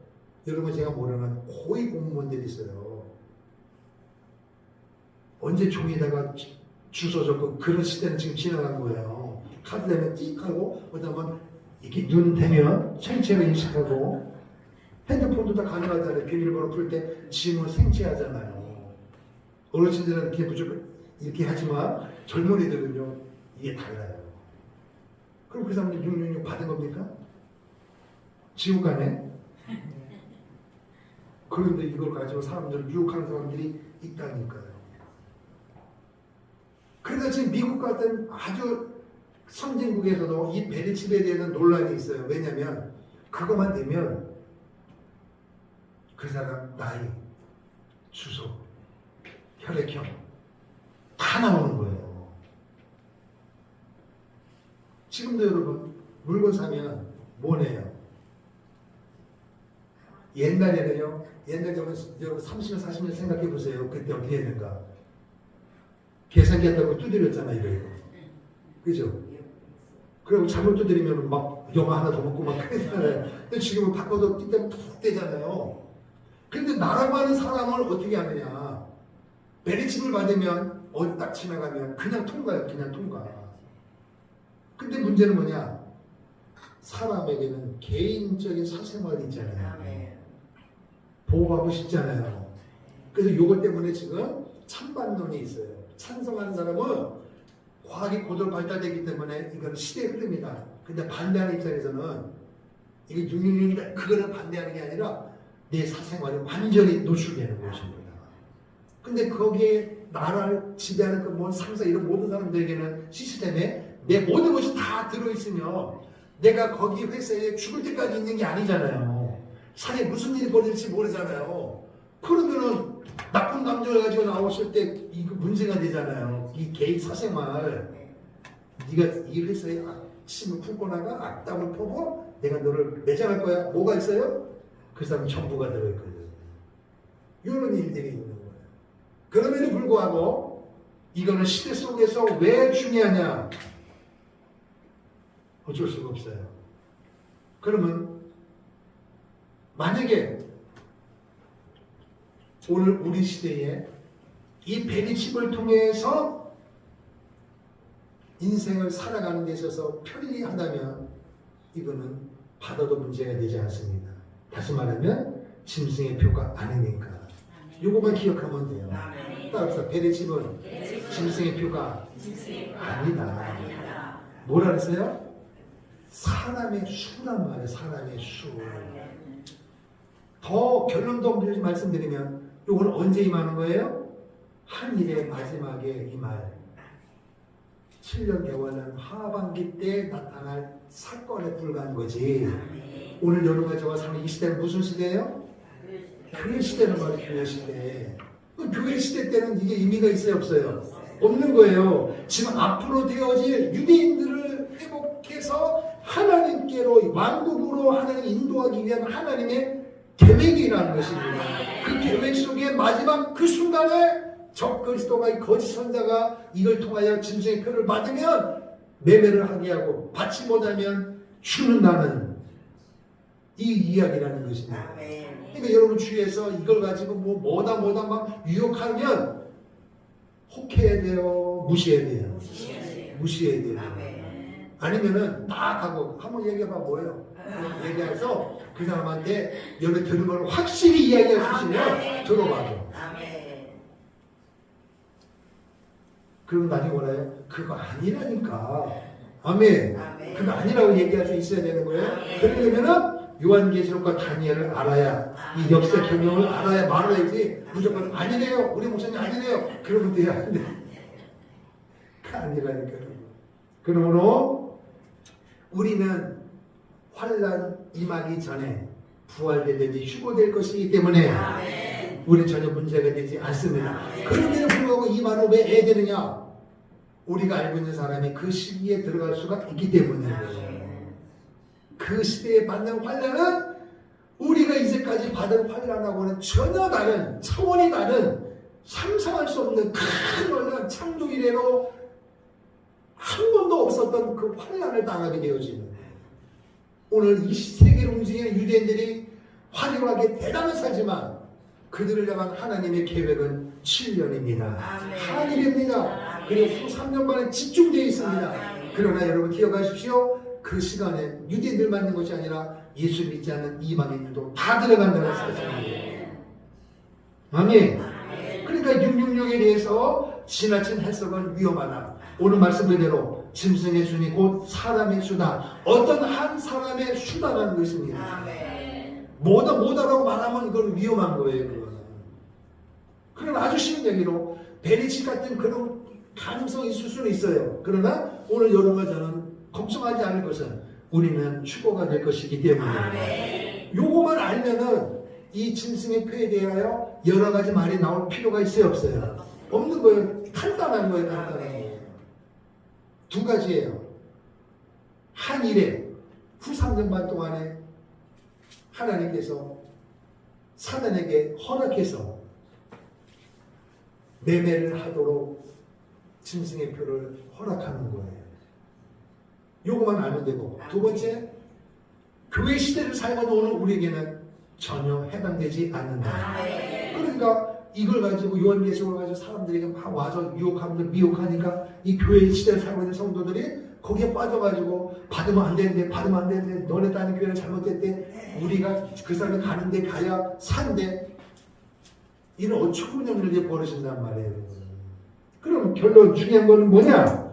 여러분 제가 모르는 고위 공무원들이 있어요. 언제 종이에다가 주소 적고 그런 시대는 지금 지나간 거예요. 카드 대면 띡 하고 그다음에 이렇게 눈 대면 생체를 인식하고 핸드폰도 다 가능하잖아요. 비밀번호 풀 때 지문 생체하잖아요. 어르신들은 이렇게 무조건 이렇게 하지만 젊은이들은요 이게 달라요. 그럼 그 사람들 666 받은 겁니까? 지옥 가네? 그런데 이걸 가지고 사람들을 유혹하는 사람들이 있다니까요. 그래서 지금 미국 같은 아주 선진국에서도 이 베리칩에 대한 논란이 있어요. 왜냐하면 그것만 되면 그 사람 나이, 주소, 혈액형 다 나오는 거예요. 지금도 여러분 물건 사면 뭐네요? 옛날에는요. 옛날에 여러분 30년 40년 생각해 보세요. 그때 어떻게 했는가? 계산기 한다고 두드렸잖아요. 이거. 그죠? 그리고 잘못 두드리면 막 영화 하나 더 먹고 막 그랬잖아요. 근데 지금은 바꿔도 띠때 푹 떼잖아요. 근데 나라고 하는 사람을 어떻게 하느냐? 베리칩을 받으면 어디 딱 지나가면 그냥 통과요. 그냥 통과. 근데 문제는 뭐냐? 사람에게는 개인적인 사생활이 있잖아요. 보호하고 싶잖아요. 그래서 요것 때문에 지금 찬반론이 있어요. 찬성하는 사람은 과학이 고도로 발달되기 때문에 이건 시대의 흐름이다. 근데 반대하는 입장에서는 이게 666이다. 그거를 반대하는 게 아니라 내 사생활이 완전히 노출되는 것입니다. 근데 거기에 나라를 지배하는 그 모든 상사 이런 모든 사람들에게는 시스템에 내 모든 것이 다 들어있으며 내가 거기 회사에 죽을 때까지 있는 게 아니잖아요. 사회에 무슨 일이 벌어질지 모르잖아요. 그러면은 나쁜 감정을 가지고 나오실 때 이거 문제가 되잖아요. 이 개인 사생활 네가 이 회사에 악심을 품고 나가 악담을 퍼고 내가 너를 매장할 거야. 뭐가 있어요? 그 사람 정보가 들어있거든요. 이런 일들이 있는 거예요. 그럼에도 불구하고 이거는 시대 속에서 왜 중요하냐? 어쩔 수가 없어요. 그러면 만약에 오늘 우리 시대에 이 베리칩을 통해서 인생을 살아가는 데 있어서 편리하다면 이거는 받아도 문제가 되지 않습니다. 다시 말하면 짐승의 표가 아니니까. 이것만 기억하면 돼요. 따라서 베리칩은 짐승의 표가 아니다. 뭐라 그랬어요? 사람의 수란 말이에요. 사람의 수. 더 결론도 말씀드리면 이건 언제 임하는 거예요? 한 일의 마지막에 임할 7년 개월은 하반기 때 나타날 사건에 불과한 거지. 오늘 여러분과 저와 사는 이 시대는 무슨 시대예요? 교회 시대는 말이에요. 교회 시대. 교회 시대 때는 이게 의미가 있어요 없어요? 없는 거예요. 지금 앞으로 되어질 유대인들을 회복해서 하나님께로 왕국으로 하나님 인도하기 위한 하나님의 계획이라는 것입니다. 그 계획 속에 마지막 그 순간에 적그리스도가 이 거짓 선자가 이걸 통하여 짐승의 표를 받으면 매매를 하게 하고 받지 못하면 죽는다는 이 이야기라는 것입니다. 그러니까 여러분 주위에서 이걸 가지고 뭐다 막 유혹하면 혹해야 돼요? 무시해야 돼요? 무시해야 돼요. 아니면은 딱 하고 한번 얘기해봐 뭐예요? 얘기해서 그 사람한테 여기 들은 걸 확실히 이야기할 수 있으면 들어봐도. 그럼 나중에 뭐라요? 그거 아니라니까. 아멘. 그거 아니라고 얘기할 수 있어야 되는 거예요. 그러려면은 요한계시록과 다니엘을 알아야, 이 역사 경영을 알아야 말해야지, 무조건 아니래요, 우리 목사님 아니래요, 그러면 돼야 안 돼. 그 아니라니까요. 그러므로 우리는 환난 임하기 전에 부활되든지 휴거될 것이기 때문에 우리는 전혀 문제가 되지 않습니다. 그런데도 불구하고 이 말을 왜 해야 되느냐? 우리가 알고 있는 사람이 그 시기에 들어갈 수가 있기 때문이에요. 그 시대에 받는 환난은 우리가 이제까지 받은 환난하고는 전혀 다른, 차원이 다른, 상상할 수 없는 큰 환난, 창조 이래로 한 번도 없었던 그 환난을 당하게 되어지는 거예요. 오늘 이 세계를 움직이는 유대인들이 화려하게 대단히 살지만 그들을 향한 하나님의 계획은 7년입니다. 한일입니다. 그리고 후 3년 만에 집중되어 있습니다. 그러나 여러분 기억하십시오. 그 시간에 유대인들만 있는 것이 아니라 예수 믿지 않는 이방인들도 다 들어간다는 사실입니다. 아멘. 그러니까 666에 대해서 지나친 해석은 위험하다. 오늘 말씀 그대로 짐승의 순이 곧 사람의 수다. 어떤 한 사람의 수다라는 것입니다. 뭐다라고 말하면 이건 위험한 거예요. 그거는. 그러나 아주 쉬운 얘기로 베리치 같은 그런 가능성이 있을 수는 있어요. 그러나 오늘 여러분과 저는 걱정하지 않을 것은 우리는 휴거가 될 것이기 때문에 요거만 알면은 이 짐승의 표에 대하여 여러 가지 말이 나올 필요가 있어요, 없어요? 없는 거예요. 간단한 거예요, 간단한 거예요. 두 가지예요. 한 일에 후 3년 반 동안에 하나님께서 사단에게 허락해서 매매를 하도록 짐승의 표를 허락하는 거예요. 요거만 알면 되고, 두 번째, 교회 시대를 살고 오는 우리에게는 전혀 해당되지 않는다. 그러니까 이걸 가지고 요한계시록을 가지고 사람들에게 막 와서 유혹하면서 미혹하니까 이 교회 시대를 살고 있는 성도들이 거기에 빠져가지고 받으면 안 되는데 너네 따는 교회는 잘못됐대. 우리가 그 사람이 가는데 가야 산대. 이런 어처구니없는 일이 벌어진단 말이에요. 그럼 결론 중요한 거는 뭐냐?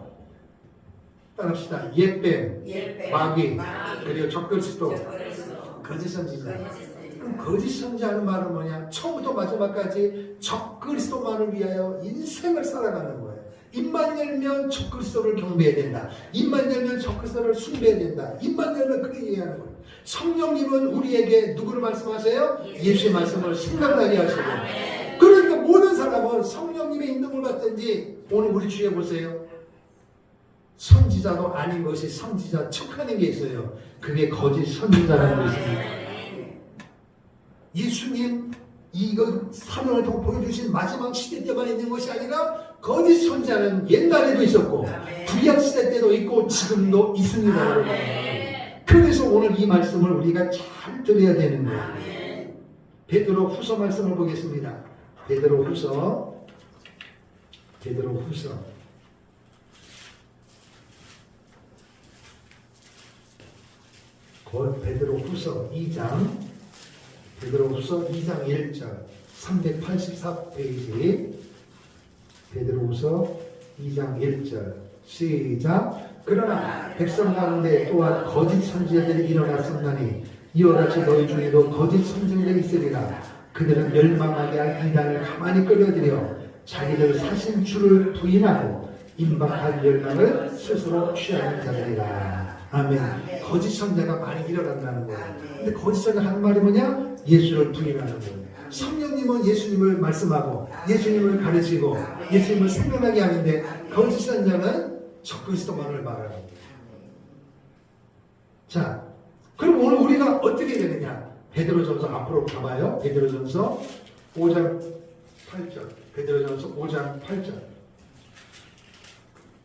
따라합시다. 옛뱀, 마귀, 그리고 적그리스도, 거짓 선지자. 그럼 거짓 선지자는 말은 뭐냐? 처음부터 마지막까지 적그리스도만을 위하여 인생을 살아가는 거예요. 입만 열면 적그리스도를 경배해야 된다. 입만 열면 적그리스도를 숭배해야 된다. 입만 열면 그렇게 얘기하는 거예요. 성령님은 우리에게 누구를 말씀하세요? 예수의 말씀을 생각나게 하시고. 그러니까 모든 사람은 성령님의 인도를 받든지 오늘 우리 주위에 보세요. 선지자도 아닌 것이 선지자 척하는 게 있어요. 그게 거짓 선지자라는 것입니다. 예수님 이거 사명을 더 보여주신 마지막 시대 때만 있는 것이 아니라 거짓 선지자는 옛날에도 있었고 구약 시대 때도 있고 지금도 있습니다. 여러분. 그래서 오늘 이 말씀을 우리가 잘 들어야 되는 거예요. 베드로 후서 말씀을 보겠습니다. 베드로 후서 베드로 후서 2장 1절 384페이지 베드로후서 2장 1절 시작. 그러나 백성 가운데 또한 거짓 선지자들이 일어났었나니 이와 같이 너희 중에도 거짓 선지자들이 있으리라. 그들은 멸망하게 할 이단을 가만히 끌어들여 자기들 사신 주를 부인하고 임박한 멸망을 스스로 취하는 자들이라. 아멘. 거짓 선지자가 많이 일어난다는 거예요. 근데 거짓 선지자 하는 말이 뭐냐? 예수를 부인하는 거예요. 성령님은 예수님을 말씀하고 예수님을 가르치고 예수님을 생각나게 하는데 거짓 선지자는 적그리스도만을 말하는 거예요. 자, 그럼 오늘 우리가 어떻게 되느냐? 베드로전서 앞으로 가봐요. 베드로전서 5장 8절. 베드로전서 5장 8절.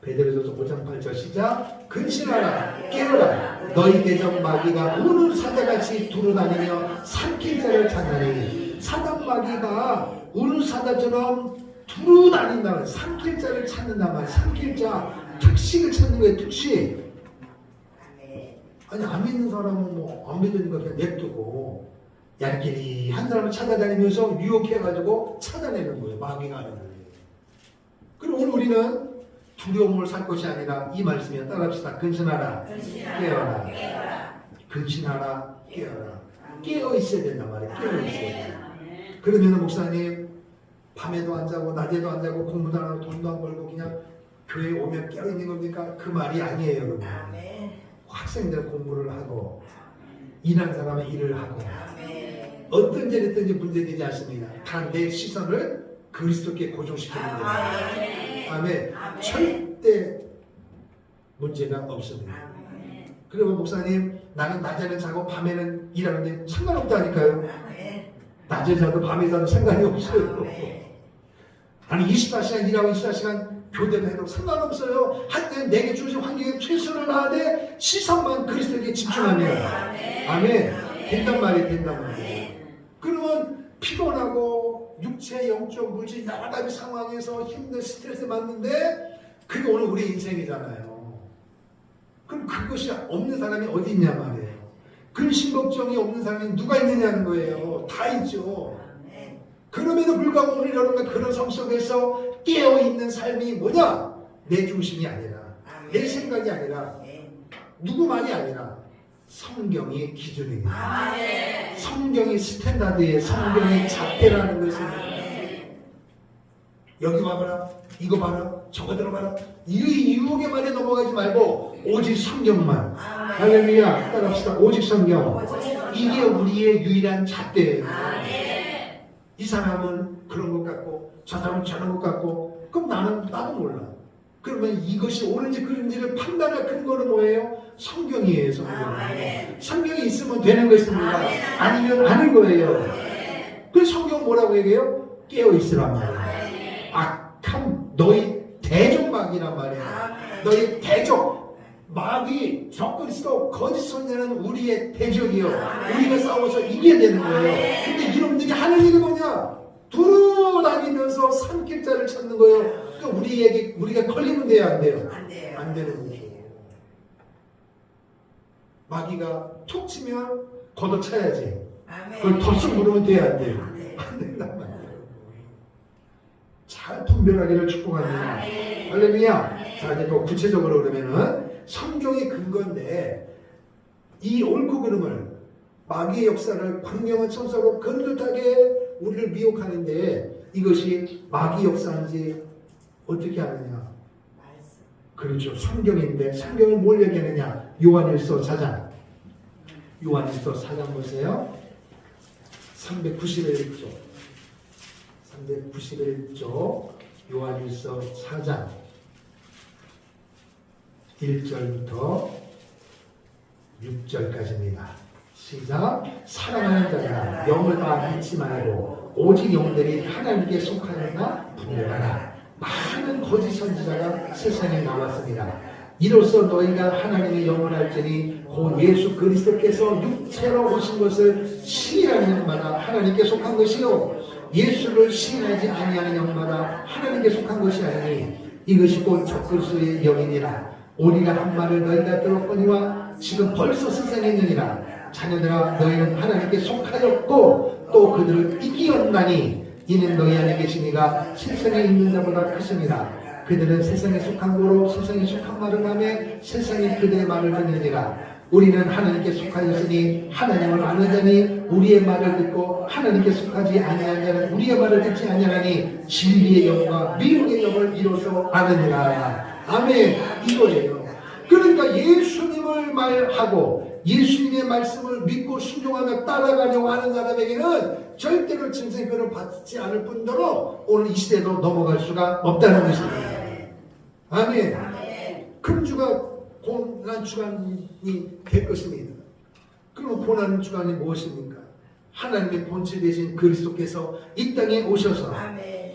베드로전서 5장 8절 시작. 근신하라 깨어라 너희 대적 마귀가 우는 사자같이 두루다니며 삼킬 자를 찾나니. 사단 마귀가 우는 사자처럼 두루다닌다면 삼킬 자를 찾는다면 삼킬 자 특식을 찾는 거예요. 특식. 아니 안 믿는 사람은 뭐 안 믿으니까 그냥 냅두고 얄끼리 한 사람을 찾아다니면서 유혹해가지고 찾아내는 거예요. 마귀가 하는 거예요. 그럼 오늘 우리는 두려움을 살 것이 아니라 이 말씀이야. 따라합시다. 근신하라. 깨어라. 근신하라. 깨어라. 깨어 있어야 된단 말이에요. 깨어 있어야 돼. 그러면 목사님 밤에도 안 자고 낮에도 안 자고 공부도 안 하고 돈도 안 벌고 그냥 교회 오면 깨어 있는 겁니까? 그 말이 아니에요, 여러분. 학생들 공부를 하고 일하는 사람은 일을 하고 어떤 일 했든지 문제되지 않습니다. 다 내 시선을 그리스도께 고정시키는 거예요. 아멘. 절대 문제가 없습니다. 그러면 목사님 나는 낮에는 자고 밤에는 일하는데 상관없다니까요. 낮에 자도 밤에 자도 상관이 없어요. 아니 24시간 일하고 24시간 교대를 해도 상관없어요. 하여튼 내게 주신 환경에 최선을 다하되 시선만 그리스도에게 집중하면 아멘. 된단 말이에요. 된단 말이에요. 그러면 피곤하고 육체, 영적, 물질 여러 가지 상황에서 힘든 스트레스 받는데 그게 오늘 우리 인생이잖아요. 그럼 그것이 없는 사람이 어디 있냐 말이에요. 근심 걱정이 없는 사람이 누가 있느냐는 거예요. 다 있죠. 그럼에도 불구하고 오늘 여러분과 그런 삶 속에서 깨어있는 삶이 뭐냐? 내 중심이 아니라 내 생각이 아니라 누구만이 아니라 성경이 기준입니다. 성경이 스탠다드의 성경의 잣대라는 것을 여기 봐봐라, 이거 봐라, 저거 들어봐라 이 유혹의 말에 넘어가지 말고 오직 성경만. 할렐루야. 따라합시다. 오직 성경. 이게 우리의 유일한 잣대예요. 이 사람은 그런 것 같고 저 사람은 저런 것 같고 그럼 나도 몰라. 그러면 이것이 옳은지 그른지를 판단할 근거는 뭐예요? 성경이에요. 성경이 있으면 되는 것입니다. 아니면 아는 거예요. 그 성경 뭐라고 얘기해요? 깨어있으란 말이에요. 악한 너희 대적마귀란 말이에요. 너희 대적 마귀 적그리스도 거짓 선자는 우리의 대적이요. 우리가 싸워서 이겨야 되는 거예요. 근데 이놈들이 하는 일이 뭐냐? 돌아다니면서 산길자를 찾는 거예요. 그러니까 우리가 걸리면 돼요, 안 돼요? 안 되는 거죠. 마귀가 툭 치면 걷어차야지. 그걸 덥석 물으면 돼야 안 돼요? 안 된단 말이에요. 잘 분별하기를 축복합니다. 할렐루야. 자, 이제 또 구체적으로 그러면은 성경의 근거인데 이 옳고 그름을 마귀의 역사를 광명한 천사로 건조하게 우리를 미혹하는데 이것이 마귀 역사인지 어떻게 아느냐? 그렇죠. 성경인데 성경을 뭘 얘기하느냐? 요한일서 4장. 요한일서 4장 보세요. 391쪽. 391쪽. 요한일서 4장. 1절부터 6절까지입니다. 시작. 사랑하는 자가 영을 다 잊지 말고 오직 영들이 하나님께 속하였나 분별하라. 많은 거짓 선지자가 세상에 나왔습니다. 이로써 너희가 하나님의 영을 알지니 곧 예수 그리스도께서 육체로 오신 것을 시인하는 영마다 하나님께 속한 것이요 예수를 시인하지 아니하는 영마다 하나님께 속한 것이 아니니 이것이 곧 적그리스도의 영이니라. 우리가 한 말을 너희가 들었거니와 지금 벌써 세상에 있느니라. 자녀들아 너희는 하나님께 속하였고 또 그들을 이기었나니 이는 너희 안에 계시니가 세상에 있는 자보다 크습니다. 그들은 세상에 속한 거로 세상에 속한 말을 하며 세상이 그들의 말을 듣느니라. 우리는 하나님께 속하였으니 하나님을 아는 자니 우리의 말을 듣고 하나님께 속하지 아니한 자는 우리의 말을 듣지 아니하니 진리의 영과 미혹의 영을 이로써 아느니라. 아멘. 이거예요. 그러니까 예수님을 말하고 예수님의 말씀을 믿고 순종하며 따라가려고 하는 사람에게는 절대로 증세권을 받지 않을 뿐더러 오늘 이 시대도 넘어갈 수가 없다는 것입니다. 아멘. 금주가 고난 주간이 될 것입니다. 그럼 고난 주간이 무엇입니까? 하나님의 본체 되신 그리스도께서 이 땅에 오셔서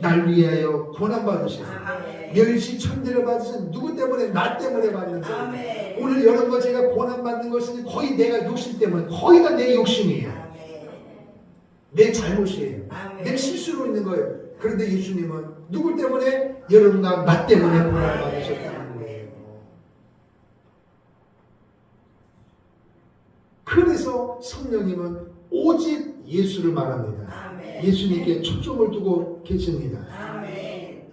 날 위하여 고난 받으시고 멸시 천대를 받으신 누구 때문에? 나 때문에 받는 거예요. 오늘 여러분과 제가 고난 받는 것은 거의 내가 욕심 때문에 거의 다 내 욕심이에요. 내 잘못이에요. 내 실수로 있는 거예요. 그런데 예수님은 누구 때문에? 여러분과 나 때문에 고난을 받으셨다는 거예요. 그래서 성령님은 오직 예수를 말합니다. 예수님께 초점을 두고 계십니다.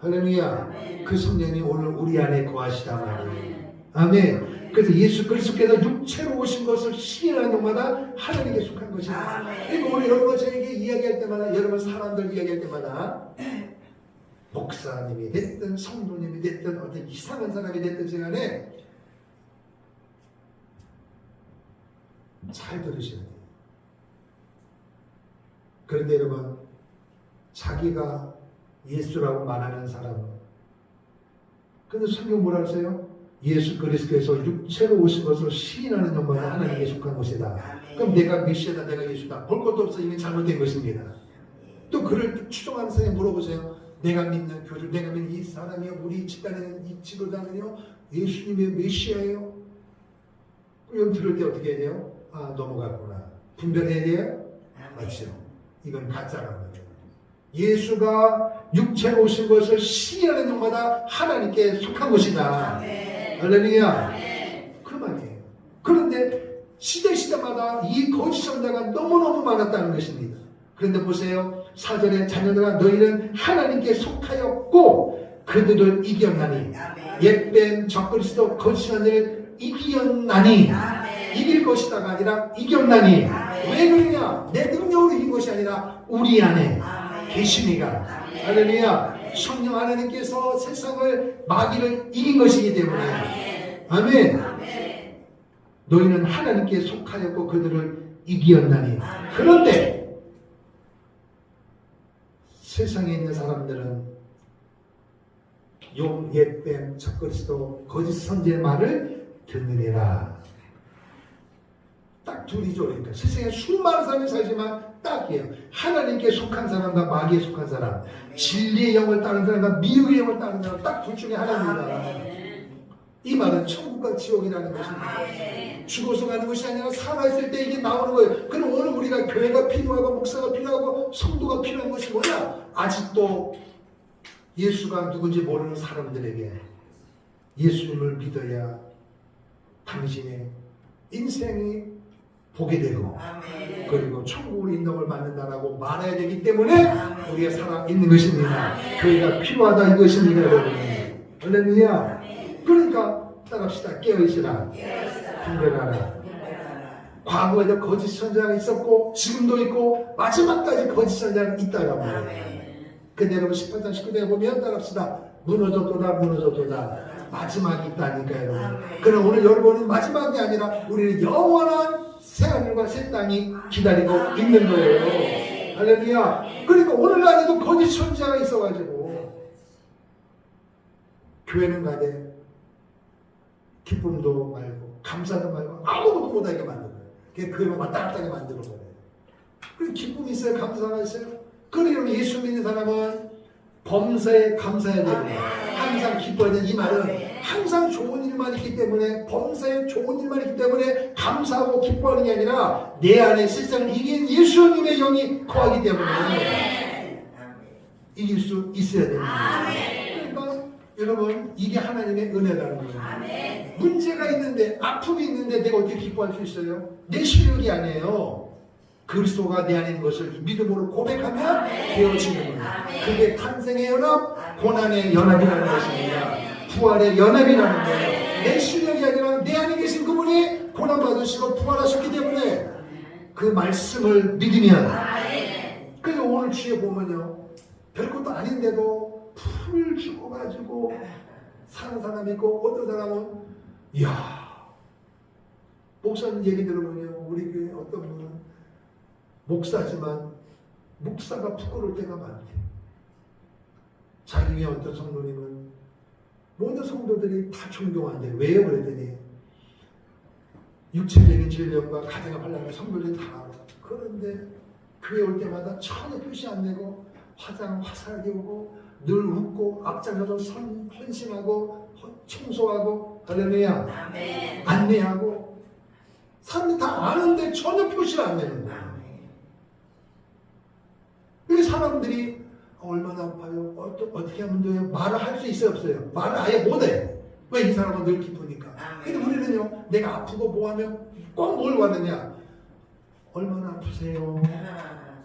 할렐루야. 그 성령이 오늘 우리 안에 거하시다 말이에요. 아멘. 그래서 예수 그리스도께서 육체로 오신 것을 시인하는 것마다 하나님께 속한 것이다. 그리고 오늘 여러분 저에게 이야기할 때마다, 여러분 사람들 이야기할 때마다 목사님이 됐든 성도님이 됐든 어떤 이상한 사람이 됐든 시간에 잘 들으셔야 돼요. 그런데 여러분, 자기가 예수라고 말하는 사람은, 근데 성경 뭐라 하세요? 예수 그리스도께서 육체로 오신 것을 시인하는 것마다 하나님께 속한 것이다. 그럼 내가 메시아다, 내가 예수다, 볼 것도 없어. 이게 잘못된 것입니다. 또 그를 추종하는 사람이 물어보세요. 내가 믿는 교주, 내가 믿는 이 사람이 우리 집단에는 이 지도자는요 예수님의 메시아예요. 그럼 들을 때 어떻게 해야 돼요? 아, 넘어갔구나. 분별해야 돼요? 맞죠? 이건 가짜라는 거예요. 예수가 육체로 오신 것을 시인하는 것마다 하나님께 속한 것이다. 할렐루야. 그 말이에요. 그런데 시대마다 이 거짓 선자가 너무너무 많았다는 것입니다. 그런데 보세요. 4절에 자녀들아 너희는 하나님께 속하였고 그들을 이겼나니 옛뱀 적그리스도 거짓 선자를 이겼나니 이길 것이다가 아니라 이겼나니 왜 그러냐? 내 능력으로 이긴 것이 아니라 우리 안에 계시니가. 할렐루야. 성령 하나님께서 세상을 마귀를 이긴 것이기 때문에. 아멘. 너희는 하나님께 속하였고 그들을 이기었나니. 그런데 세상에 있는 사람들은 용, 옛뱀, 적그리스도, 거짓 선지의 말을 듣느니라. 딱 둘이죠. 그러니까 세상에 수많은 사람이 살지만 딱이에요. 하나님께 속한 사람과 마귀에 속한 사람, 진리의 영을 따르는 사람과 미혹의 영을 따르는 사람, 딱 둘 중에 하나입니다. 이 말은 천국과 지옥이라는 것입니다. 죽어서 가는 것이 아니라 살아있을 때 이게 나오는 거예요. 그럼 오늘 우리가 교회가 필요하고 목사가 필요하고 성도가 필요한 것이 뭐냐? 아직도 예수가 누군지 모르는 사람들에게 예수님을 믿어야 당신의 인생이 보게 되고 그리고 천국으로 인도를 받는다라고 말해야 되기 때문에 우리가 살아있는 것입니다. 교회가 필요하다 이것입니다. 여러분. 할렐루야. 그러니까 따라합시다. 깨어있으라. 분별하라. 과거에도 거짓 선자가 있었고 지금도 있고 마지막까지 거짓 선자가 있다라고 말해요. 근데 여러분 18장 19절에 보면 따라합시다. 무너졌도다. 마지막이 있다니까요. 여러분. 그럼 오늘 여러분은 마지막이 아니라 우리는 영원한 새하늘과 새 땅이 기다리고 있는 거예요. 할렐루야. 그러니까 오늘날에도 거짓 선지자가 있어가지고 교회는 가되 기쁨도 말고 감사도 말고 아무것도 못하게 만들어요. 그걸 왔다 갔다 하게 만들어버려요. 그리고 기쁨이 있어요. 감사가 있어요. 그러면 예수 믿는 사람은 범사에 감사해야 되고 항상 기뻐야 되는 이 말은 항상 좋은 일만 있기 때문에 범사에 좋은 일만 있기 때문에 감사하고 기뻐하는 게 아니라 내 안에 세상을 이긴 예수님의 영이 거하기 때문에 이길 수 있어야 됩니다. 그러니까 여러분 이게 하나님의 은혜라는 거예요. 문제가 있는데 아픔이 있는데 내가 어떻게 기뻐할 수 있어요? 내 실력이 아니에요. 그리스도가 내 안에 있는 것을 믿음으로 고백하면 되어지는 거예요. 그게 탄생의 연합, 고난의 연합이라는 것입니다. 부활의 연합이라는 거예요. 내 실력이 아니라 내 안에 계신 그분이 고난받으시고 부활하셨기 때문에 그 말씀을 믿으면 그래서 오늘 주에 보면요 별것도 아닌데도 풀 주고가지고 사는 사람이 있고 어떤 사람은 이야 목사님 얘기 들어보면 우리 교회 어떤 분은 목사지만 목사가 부끄러울 때가 많대. 자기 위에 어떤 성도님은 모든 성도들이 다 존경한대. 왜요? 그랬더니 육체적인 질병과 가정의 환란을 성도들이 다 알아. 그런데 교회 올 때마다 전혀 표시 안 내고 화장 화사하게 오고 늘 웃고 앞장서서 헌신하고 청소하고 할렐루야 안내하고 사람들이 다 아는데 전혀 표시를 안 내는 거야. 그 사람들이 얼마나 아파요? 어떻게 하면 돼요? 말을 할 수 있어요? 없어요? 말을 아예 못해. 왜? 이 사람은 늘 기쁘니까. 근데 우리는요, 내가 아프고 뭐 하면 꼭 뭘 받느냐? 얼마나 아프세요?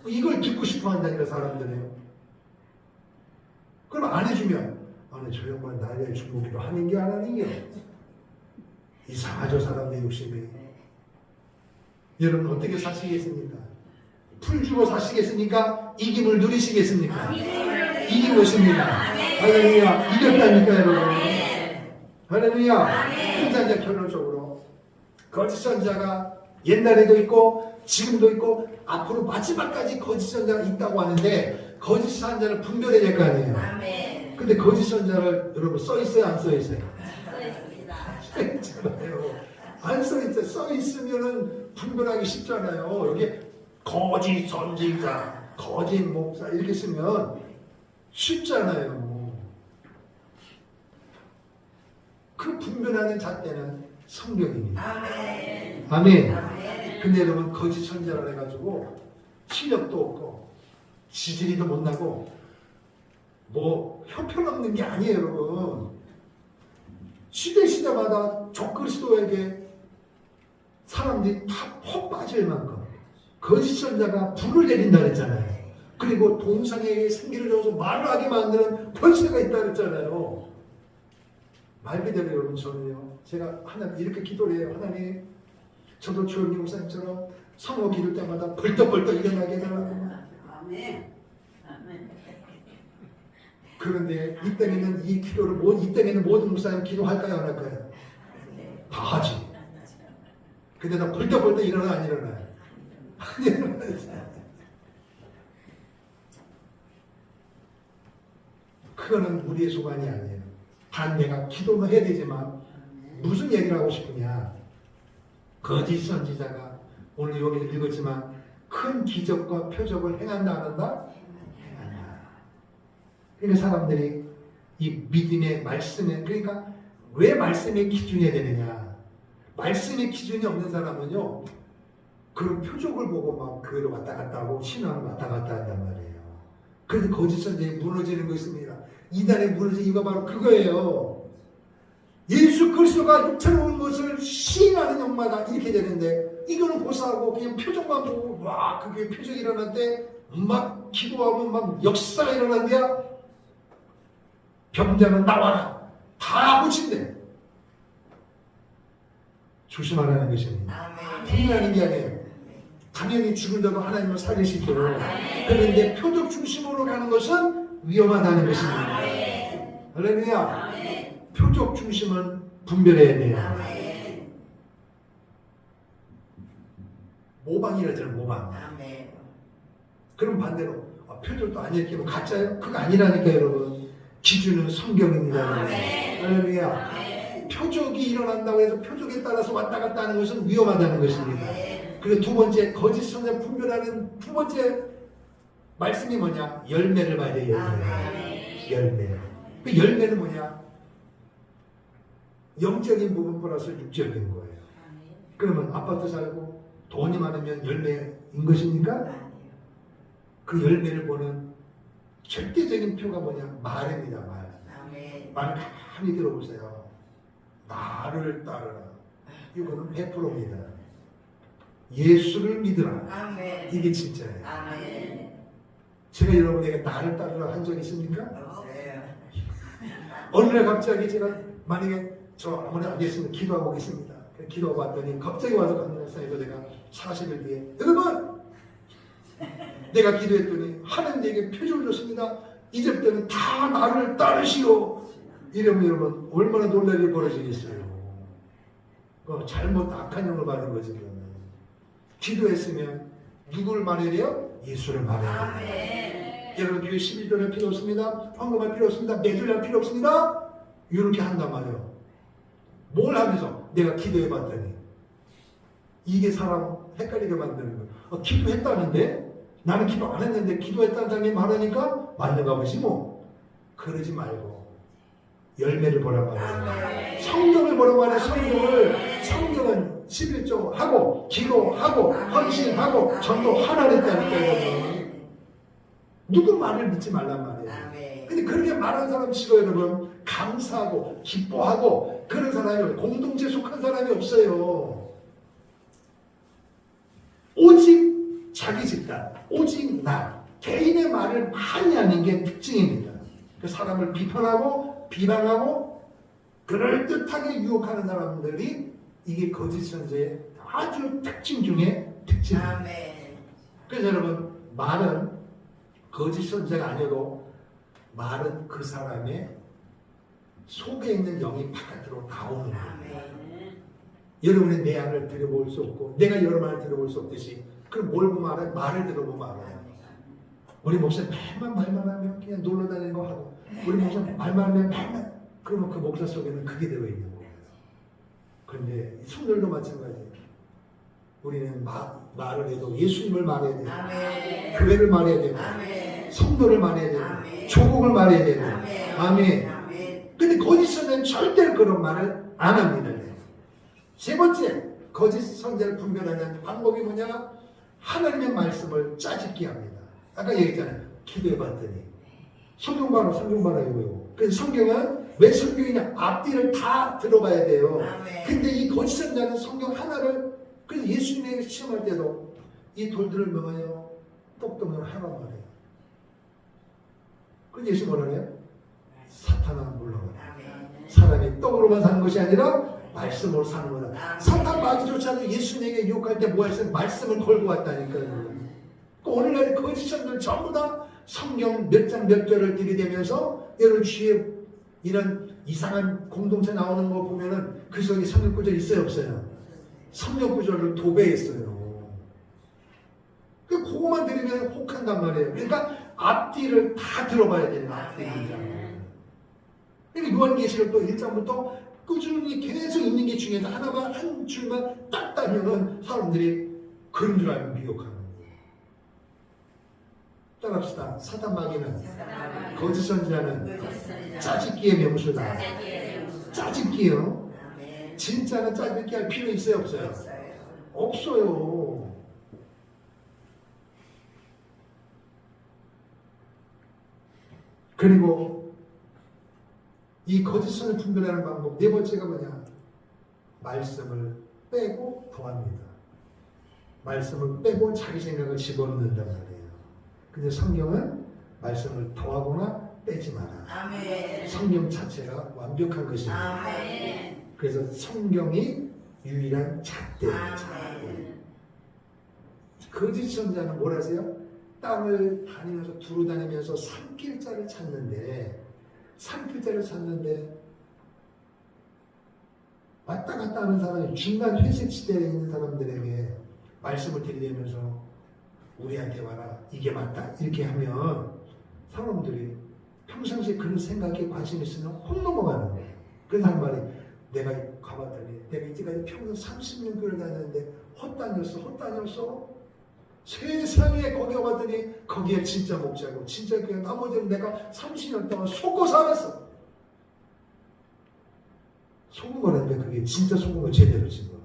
이걸 듣고 싶어 한다니까, 사람들이요. 그럼 안 해주면 아니 저 양반 나에 대해 중보기도 하는 게 안 하는 게 이상하죠 사람들 욕심이. 여러분 어떻게 사시겠습니까? 풀 주고 사시겠습니까? 이김을 누리시겠습니까? 이긴 것입니다. 할렐루야. 이겼다니까 여러분. 할렐루야. 그래서 이제 결론적으로 거짓 선자가 옛날에도 있고 지금도 있고 앞으로 마지막까지 거짓 선자가 있다고 하는데 거짓 선자를 분별해야 될 거 아니에요. 근데 거짓 선자를 여러분 써 있어요, 안 써 있어요? 써 있잖아요. 안 써 있어요. 써 있으면은 분별하기 쉽잖아요. 여기 거짓 선지자, 거짓 목사 이렇게 쓰면 쉽잖아요. 그 분별하는 잣대는 성경입니다. 아멘. 근데 여러분 거짓 선자를 해가지고 실력도 없고 지지리도 못나고 뭐 형편없는 게 아니에요 여러분. 시대마다 적그리스도에게 사람들이 다 퍼 빠질 만큼 거짓 선자가 불을 내린다 그랬잖아요. 그리고 동상에게 생기를 줘서 말을 하게 만드는 권세가 있다 그랬잖아요. 말 그대로 여러분 저는요. 제가 하나님 이렇게 기도를 해요. 하나님 저도 조용히 목사님처럼 성호 기도 때마다 벌떡벌떡 일어나게 해달라고. 그런데 이 땅에는 이 기도를 이 땅에는 모든 목사님 기도할까요 안 할까요? 다 하지. 근데 나 벌떡벌떡 일어나 안 일어나요? 안 일어나요. 그거는 우리의 소관이 아니에요. 단 내가 기도는 해야 되지만 무슨 얘기를 하고 싶으냐. 거짓 선지자가 오늘 여기서 읽었지만 큰 기적과 표적을 행한다 안 한다? 행한다. 그러니까 사람들이 이 믿음의 말씀에 그러니까 왜 말씀의 기준이 되느냐. 말씀의 기준이 없는 사람은요. 그런 표적을 보고 막 교회로 왔다 갔다 하고 신앙을 왔다 갔다 한단 말이에요. 그래서 거짓 선지자에 무너지는 거 있습니다. 이단에 무너진 이유가 바로 그거예요. 예수 그리스도가 육체로 온 것을 시인하는 영마다 이렇게 되는데 이거는 고사하고 그냥 표적만 보고 와 그게 표적이 일어날 때 막 기도하면 막 역사가 일어난대야. 병자는 나와라 다 고친대. 조심하라는 것입니다. 분명하는 게 아니에요. 당연히 죽은 자도 하나님을 살리시죠. 그런데 표적 중심으로 가는 것은 위험하다는 것입니다. 할렐루야. 표적 중심은 분별해야 돼요. 모방이라잖아요. 모방. 그럼 반대로 표적도 아니었기면 가짜예요? 그거 아니라니까 여러분. 기준은 성경입니다. 할렐루야. 표적이 일어난다고 해서 표적에 따라서 왔다 갔다 하는 것은 위험하다는 것입니다. 그리고 두 번째 거짓 선자 분별하는 두 번째 말씀이 뭐냐? 열매를 봐야 돼요. 열매. 그 열매는 뭐냐? 영적인 부분 플러스 육적인 거예요. 그러면 아파트 살고 돈이 많으면 열매인 것입니까? 그 열매를 보는 절대적인 표가 뭐냐? 말입니다. 말 가만히 들어보세요. 나를 따르라. 이거는 100%입니다. 예수를 믿으라. 이게 진짜예요. 제가 여러분에게 나를 따르라 한 적 있습니까? 어느 날 갑자기 제가 만약에 저 아무리 안 됐으면 기도하고 있습니다. 기도하고 왔더니 갑자기 와서 간목사님과 내가 40일 뒤에 여러분 내가 기도했더니 하나님 내게 표적을 줬습니다. 이제부터는 다 나를 따르시오. 이러면 여러분 얼마나 놀랄 일이 벌어지겠어요. 잘못 악한 영을 받은 거지. 그러면. 기도했으면 누구를 말해야 돼요? 예수를 말해야 돼요. 여러분 교회 11조는 필요 없습니다. 헌금할 필요 없습니다. 매주일 할 필요 없습니다. 이렇게 한단 말이에요. 뭘 하면서 내가 기도해봤더니 이게 사람 헷갈리게 만드는 거예요. 기도했다는데 나는 기도 안 했는데 기도했다는 사람이 말하니까 맞는가 보지 뭐. 그러지 말고 열매를 보란 말이에요. 성경을 보란 말이에요. 성경은 11조 하고 기도하고 헌신하고 전도하라랬다니까요. 누구 말을 믿지 말란 말이에요. 근데 그렇게 말하는 사람 치고 여러분 감사하고 기뻐하고 그런 사람이 공동체에 속한 사람이 없어요. 오직 자기 집단, 오직 나 개인의 말을 많이 하는 게 특징입니다. 그 사람을 비판하고 비방하고 그럴듯하게 유혹하는 사람들이 이게 거짓 선지의 아주 특징 중에 특징입니다. 그래서 여러분, 말은 거짓 선지자가 아니어도 말은 그 사람의 속에 있는 영이 바깥으로 나오는 거예요. 여러분의 내안을 들여볼 수 없고 내가 여러분을 들여볼 수 없듯이 그럼 뭘 보면 알아요? 말을 들어보면 알아요. 우리 목사 맨날 말만 하면 그냥 놀러 다니는 거 하고 우리 목사 말만 하면 맨날 그러면 그 목사 속에는 그게 들어있는 거예요. 그런데 성도들도 마찬가지예요. 우리는 말을 해도 예수님을 말해야 돼요. 아멘. 교회를 말해야 돼요. 아멘. 성도를 말해야 돼요. 아멘. 조국을 말해야 돼요. 아멘. 아멘. 아멘. 근데 거짓 선지자는 절대 그런 말을 안 합니다. 세 번째, 거짓 선지자를 분별하는 방법이 뭐냐? 하나님의 말씀을 짜집기 합니다. 아까 얘기했잖아요. 기도해봤더니 성경 봐라 이거예요. 그래서 성경은 왜 성경이냐? 앞뒤를 다 들어봐야 돼요. 아멘. 근데 이 거짓 선지자는 성경 하나를, 그래서 예수님에게 시험할 때도 이 돌들을 뭐예요? 똑똑을 하란 말이에요. 그래서 예수 뭐라 해요? 사탄아 물러가라. 사람이 떡으로만 사는 것이 아니라 말씀으로 사는 거다. 사탄 마귀조차도 예수님에게 유혹할 때 뭐 했어요? 말씀을 걸고 왔다니까요. 오늘날 거짓 선지자들 전부 다 성경 몇 장 몇 절을 들이대면서 여러분 주위에 이런 이상한 공동체 나오는 거 보면은 그 속에 성경 구절 있어요 없어요? 성경 구절을 도배했어요. 그거만 들으면 혹한단 말이에요. 그러니까 앞뒤를 다 들어봐야 돼요. 앞뒤를. 그러니까 요한계시록도 1장부터 꾸준히 계속 읽는 게 중요해서 하나만 한 줄만 딱 따면은 사람들이 그런 줄 알고 미혹하는 거예요. 따라합시다. 사단 마귀는 거짓 선지자는 짜집기의 명수다. 짜집기요. 진짜는 짜집기 할 필요 있어요 없어요? 없어요. 그리고 이 거짓 선을 분별하는 방법 네 번째가 뭐냐? 말씀을 빼고 더합니다. 말씀을 빼고 자기 생각을 집어넣는단 말이에요. 근데 성경은 말씀을 더하거나 빼지 마라. 아멘. 성경 자체가 완벽한 것입니다. 아멘. 그래서 성경이 유일한 잣대예요. 아멘. 거짓 선지자는 뭘 하세요? 땅을 다니면서 두루 다니면서 산길자를 찾는데 왔다 갔다 하는 사람이 중간 회색 지대에 있는 사람들에게 말씀을 들이대면서 우리한테 와라 이게 맞다 이렇게 하면 사람들이 평상시에 그런 생각에 관심 있으면 혼 넘어가는 거예요. 그래서 한 말이 내가 가봤더니 내가 이제까지 평생 30년 교회를 다녔는데 헛다녔어 세상에 거기 가봤더니 거기에 진짜 목자고 진짜 교회 나머지는 내가 30년 동안 속고 살았어. 속은 거라는데 그게 진짜 속은 거 제대로 지금.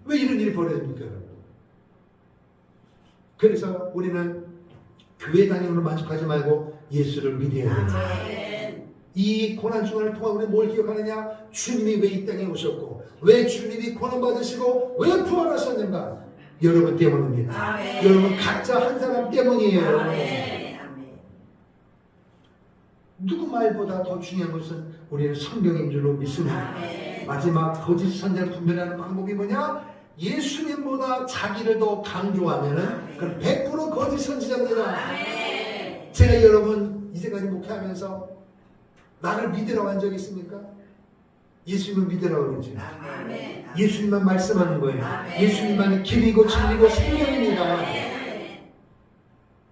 왜 이런 일이 벌어집니까 여러분? 그래서 우리는 교회 다니는 만족하지 말고 예수를 믿어야 됩니다. 이 고난중간을 통해 우리는 뭘 기억하느냐? 주님이 왜 이 땅에 오셨고 왜 주님이 고난받으시고 왜 부활하셨는가? 여러분 때문입니다. 아멘. 여러분 각자 한 사람 때문이에요. 아멘. 누구 말보다 더 중요한 것은 우리는 성경인 줄로 믿습니다. 아멘. 마지막 거짓 선지자를 분별하는 방법이 뭐냐? 예수님보다 자기를 더 강조하면은 그럼 100% 거짓 선지자입니다. 아멘. 제가 여러분 이제까지 목회하면서 나를 믿으라고 한 적 있습니까? 예수님을 믿으라고 그러죠. 아멘. 예수님만 말씀하는 거예요. 아멘. 예수님만이 길이고 진리고 생명입니다.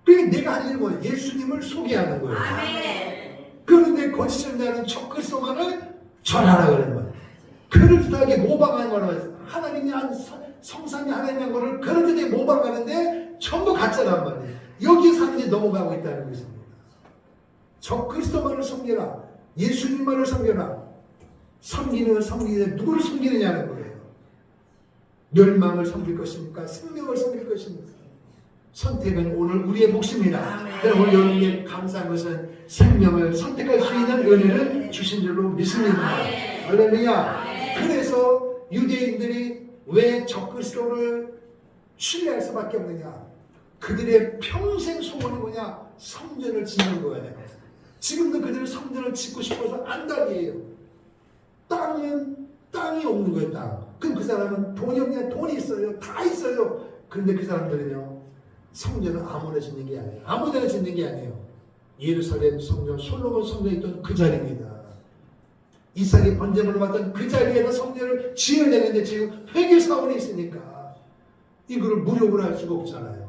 그러니까 내가 할 일은 뭐예요? 예수님을 소개하는 거예요. 아멘. 그런데 거짓 선지자는 적그리스도만을 전하라 그러는 거예요. 그럴듯하게 모방하는 거라고 하나님이 한 성삼위 하나님이 한 거를 그럴듯하게 모방하는데 전부 가짜란 말이에요. 여기에 사람들이 넘어가고 있다는 것입니다. 적그리스도만을 섬겨라. 예수님만을 섬겨라. 섬기는 누구를 섬기느냐는 거예요. 멸망을 섬길 것입니까? 생명을 섬길 것입니까? 선택은 오늘 우리의 몫입니다. 그럼 오늘 여러분께 감사한 것은 생명을 선택할 수 있는 은혜를 주신 줄로 믿습니다. 할렐루야. 그래서 유대인들이 왜 적그리스도를 신뢰할 수밖에 없느냐? 그들의 평생 소원이 뭐냐? 성전을 짓는 거예요. 지금도 그들은 성전을 짓고 싶어서 안달이에요. 땅이 없는 거예요, 땅. 그럼 그 사람은 돈이 없냐? 돈이 있어요. 다 있어요. 그런데 그 사람들은요, 성전을 아무나 짓는 게 아니에요. 아무데나 짓는 게 아니에요. 예루살렘 성전, 솔로몬 성전이 있던 그 자리입니다. 이삭이 번제물을 받던 그 자리에서 성전을 지어야 되는데 지금 회계 사원이 있으니까 이거를 무력으로 할 수가 없잖아요.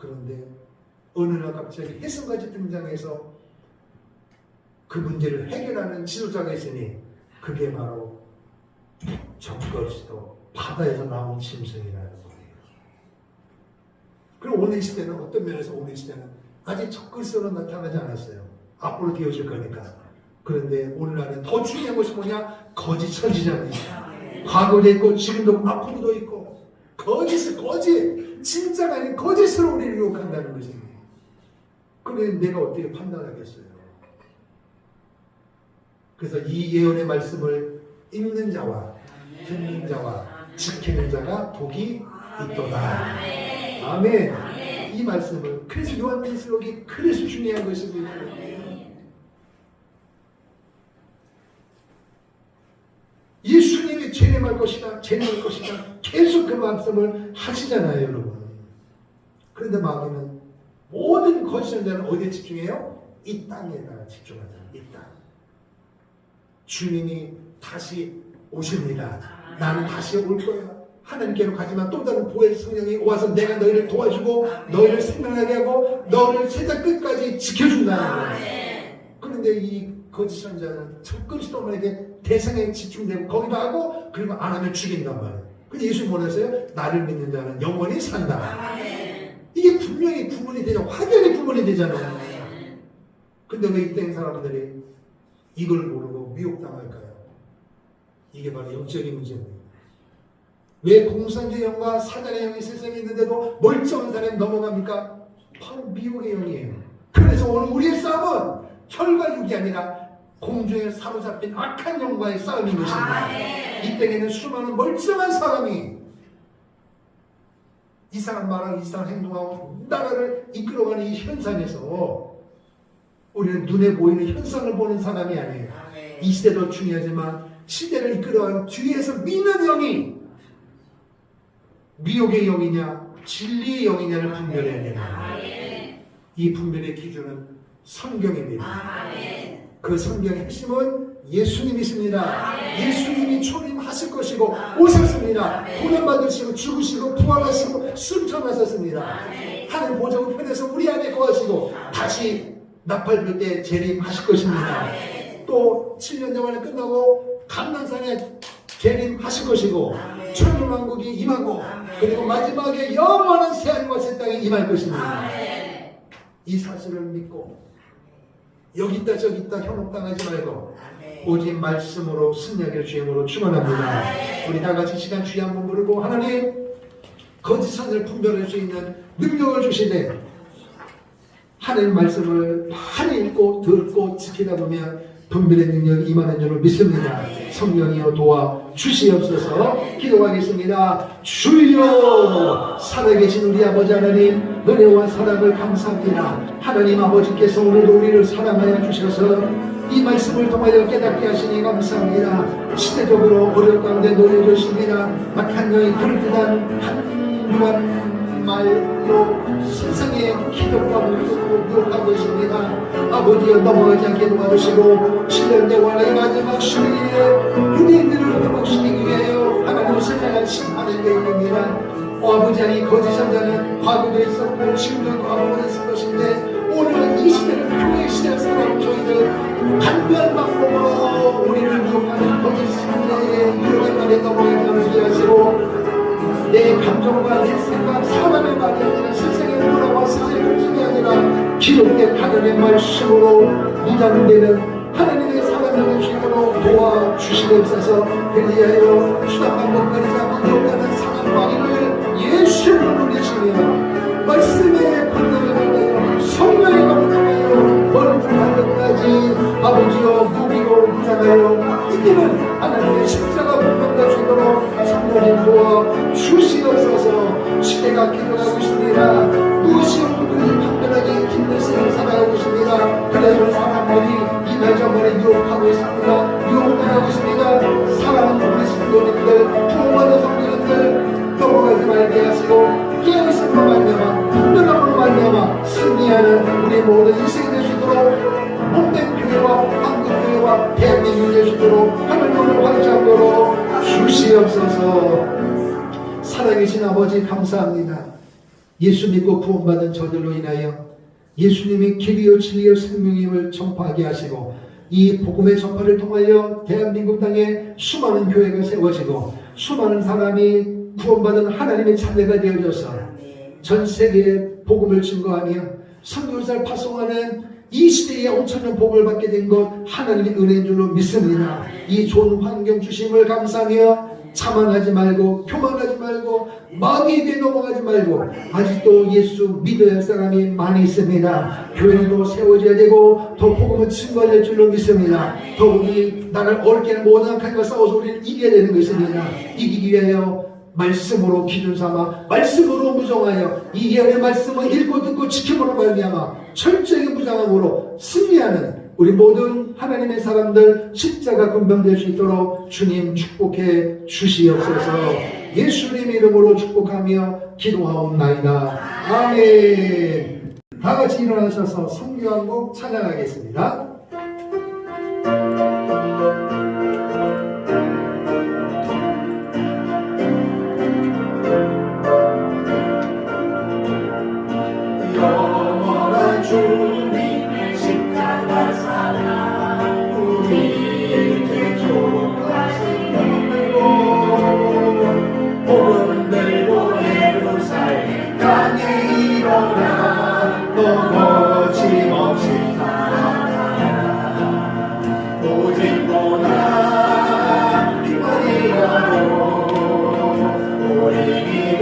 그런데 어느 날 갑자기 혜성같이 등장해서 그 문제를 해결하는 지도자가 있으니 그게 바로 적그리스도 바다에서 나온 짐승이라는 거예요. 그럼 오늘 시대는 어떤 면에서 오늘 시대는 아직 적그리스도로 나타나지 않았어요. 앞으로 되어질 거니까. 그런데 오늘날은 더 중요한 것이 뭐냐? 거짓 선지자입니다. 과거도 있고 지금도 앞으로도 있고 거짓 진짜가 아닌 거짓으로 우리를 유혹한다는 것입니다. 그런데 내가 어떻게 판단하겠어요? 그래서 이 예언의 말씀을 읽는 자와 듣는 자와 지키는 자가 복이 있도다. 아멘. 이 말씀을 그래서 요한계시록이 그래서 중요한 것입니다. 예수님이 재림할 것이다 계속 그 말씀을 하시잖아요, 여러분. 그런데 마귀는 모든 거짓 선자는 어디에 집중해요? 이 땅에다가 집중하잖아요. 이 땅. 주님이 다시 오십니다. 나는 다시 올 거야. 하나님께로 가지만 또 다른 보혜사 성령이 와서 내가 너희를 도와주고 너희를 생명하게 하고 너를 세상 끝까지 지켜준다는 거예요. 그런데 이 거짓 선자는 적그리스도만에게 대상에 집중되고 거기도 하고 그리고 안 하면 죽인단 말이에요. 근데 예수님 뭐랬어요? 나를 믿는 자는 영원히 산다. 이게 분명히 구분이 되죠. 확연히 구분이 되잖아요. 근데 왜 이때 사람들이 이걸 모르고 미혹당할까요? 이게 바로 영적인 문제입니다. 왜 공산주의 영과 사단의 영이 세상에 있는데도 멀쩡한 사람이 넘어갑니까? 바로 미혹의 영이에요. 그래서 오늘 우리의 싸움은 혈과 육이 아니라 공중에 사로잡힌 악한 영과의 싸움인 것입니다. 이 땅에는 수많은 멀쩡한 사람이 이상한 말하고 이상한 행동하고 나라를 이끌어가는 이 현상에서 우리는 눈에 보이는 현상을 보는 사람이 아니에요. 이 시대도 중요하지만 시대를 이끌어가는 뒤에서 미는 영이 미혹의 영이냐 진리의 영이냐를 분별해야 됩니다. 이 분별의 기준은 성경입니다. 그 성경의 핵심은 예수님이십니다. 예수님이 초림하실 것이고 오셨습니다. 고난받으시고 죽으시고 부활하시고 승천하셨습니다. 하늘 보좌 우편에서 우리 안에 거하시고 다시 나팔 때 재림하실 것입니다. 또 7년 동안에 끝나고 감난산에 재림하실 것이고 천년왕국이 임하고 그리고 마지막에 영원한 새하늘과 새 땅에 임할 것입니다. 이 사실을 믿고 여기 있다 저기 있다 현혹당하지 말고 오직 말씀으로 승리하기를 주임으로 축원합니다. 우리 다 같이 시간 주여 한번 부르고 하나님 거짓 선을 분별할 수 있는 능력을 주시되 하나님 말씀을 많이 읽고 듣고 지키다 보면 분별의 능력이 임하는 줄을 믿습니다. 성령이여 도와 주시옵소서. 기도하겠습니다. 주여 살아계신 우리 아버지 하나님 은혜와 사랑을 감사합니다. 하나님 아버지께서 오늘도 우리를 사랑하여 주셔서 이 말씀을 통하여 깨닫게 하시니 감사합니다. 시대적으로 어려운 가운데 놓여 계십니다. 막한 여인 그럴듯한 한유한 말로 세상에 기적과 물속으로 누룩하고 있습니다. 아버지여 넘어가지 않게 도와주시고 7년대 원의 마지막 시기에 유대인들을 회복시키기 위하여 하나님을 세상을 심판할 때입니다. 아버지 이 거짓 선자는 과거도 있었고 지금도 과거도 있을 것인데 오늘 이 시대를 교회 시대를 살아가는 저희들 간변 방법으로 우리를 미혹하는 거짓 선자의 유혹의 말에 넘어가지 하시고 내 감정과 내 생각, 사람의 말이 아니라 세상의 뭐라고 세상의 통신이 아니라 기록된 하나님의 말씀으로 무장되는 하나님의 사랑하는 주님으로 도와주시옵소서. 그리하여 수단 방법까지 무력하는 사랑방위를 예수로 누리시며 말씀의 권능을 받아요 성령의 감동하여 멀쩡한 것까지 아버지여 무기로 무장하여 이기는 하나님의 십자가 본받아 주도록 성령님 도와 주시옵소서. 시대가 기도하고 있습니다. 주시옵소서. 살아계신 아버지 감사합니다. 예수 믿고 구원받은 저들로 인하여 예수님이 길이요 진리요 생명임을 전파하게 하시고 이 복음의 전파를 통하여 대한민국 땅에 수많은 교회가 세워지고 수많은 사람이 구원받은 하나님의 자녀가 되어져서 전 세계에 복음을 증거하며 선교사를 파송하는 이 시대에 5천년 복음을 받게 된 것 하나님의 은혜인 줄로 믿습니다. 이 좋은 환경 주심을 감사하며 자만하지 말고 교만하지 말고 마귀에게 넘어가지 말고 아직도 예수 믿어야 할 사람이 많이 있습니다. 교회도 세워져야 되고 더 복음을 증거해야 될 줄로 믿습니다. 더욱이 나를 어렵게 하는 모든 악한과 싸워서 우리를 이겨야 되는 것입니다. 이기기 위하여 말씀으로 기준 삼아 말씀으로 무정하여 이 예언의 말씀을 읽고 듣고 지켜보는 말미암아 철저히 무장함으로 승리하는 우리 모든 하나님의 사람들 십자가 군병될 수 있도록 주님 축복해 주시옵소서. 예수님 이름으로 축복하며 기도하옵나이다. 아멘. 다 같이 일어나셔서 성경한곡 찬양하겠습니다. 영원한 주님의 십자가 사랑 우리 대적하신 힘으로 복음 들고 예루살렘 땅에 일어나 또 거침없이 살아가라. 오직 고난 빛만이라도 우리 믿음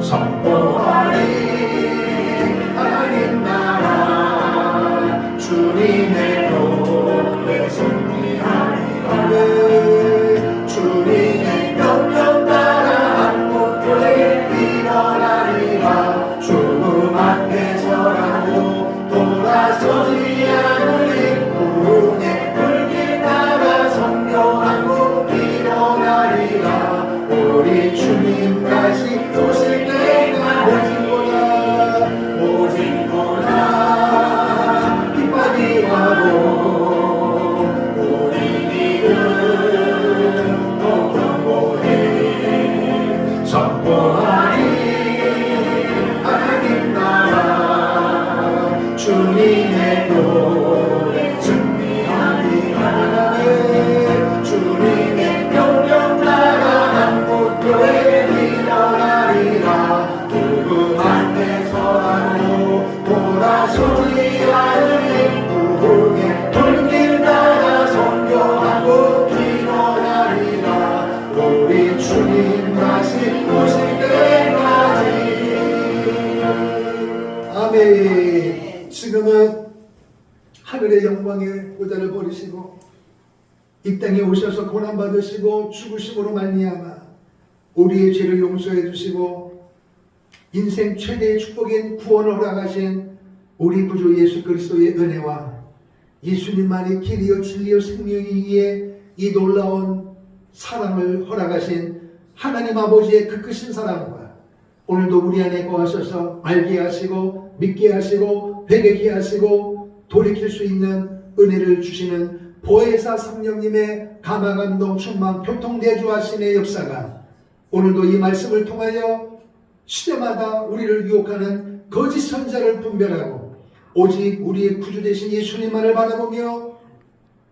선포하리 하나님 나라 주님의 도에 승리하리라. 주님의 명령 따라 한국교회 일어나리라. 죽음 앞에서라도 돌아서지 않으리. 구원의 불길 따라 성경한국 일어나리라. 우리 주님 다시 오실 오직보다 빛만이 와도 우리 믿음 또 견고해 선포하리 하나님 나라 주님의 도에 승리하리라. 주님의 명령 따라 한국교회 일어나리라. 누구 앞에서라도 돌아서지 않으리. 구름의 돌길 따라 성경하고 일어나리라. 우리 주님 다시 오실 때까지. 아멘. 지금은 하늘의 영광의 보좌를 버리시고 이 땅에 오셔서 고난받으시고 죽으심으로 말미암아 우리의 죄를 용서해 주시고 인생 최대의 축복인 구원을 허락하신 우리 구주 예수 그리스도의 은혜와 예수님만이 길이요 진리요 생명이기에 이 놀라운 사랑을 허락하신 하나님 아버지의 그 크신 사랑과 오늘도 우리 안에 거하셔서 알게 하시고 믿게 하시고 회개케 하시고 돌이킬 수 있는 은혜를 주시는 보혜사 성령님의 감화감동 충만 교통대주하심의 역사가 오늘도 이 말씀을 통하여 시대마다 우리를 유혹하는 거짓 선자를 분별하고 오직 우리의 구주 되신 예수님만을 바라보며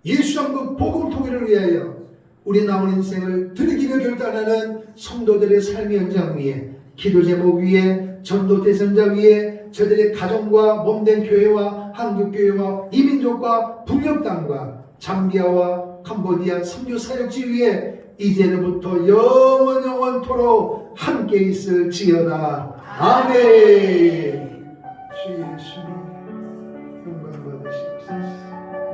예수 전국 복음 통일을 위하여 우리 남은 인생을 드리기를 결단하는 성도들의 삶의 현장 위에 기도 제목 위에 전도 대선자 위에 저들의 가정과 몸된 교회와 한국교회와 이민족과 북녘 땅과 잠비아와 캄보디아 선교 사역지 위에 이제로부터 영원토록 함께 있을지어다. 아멘.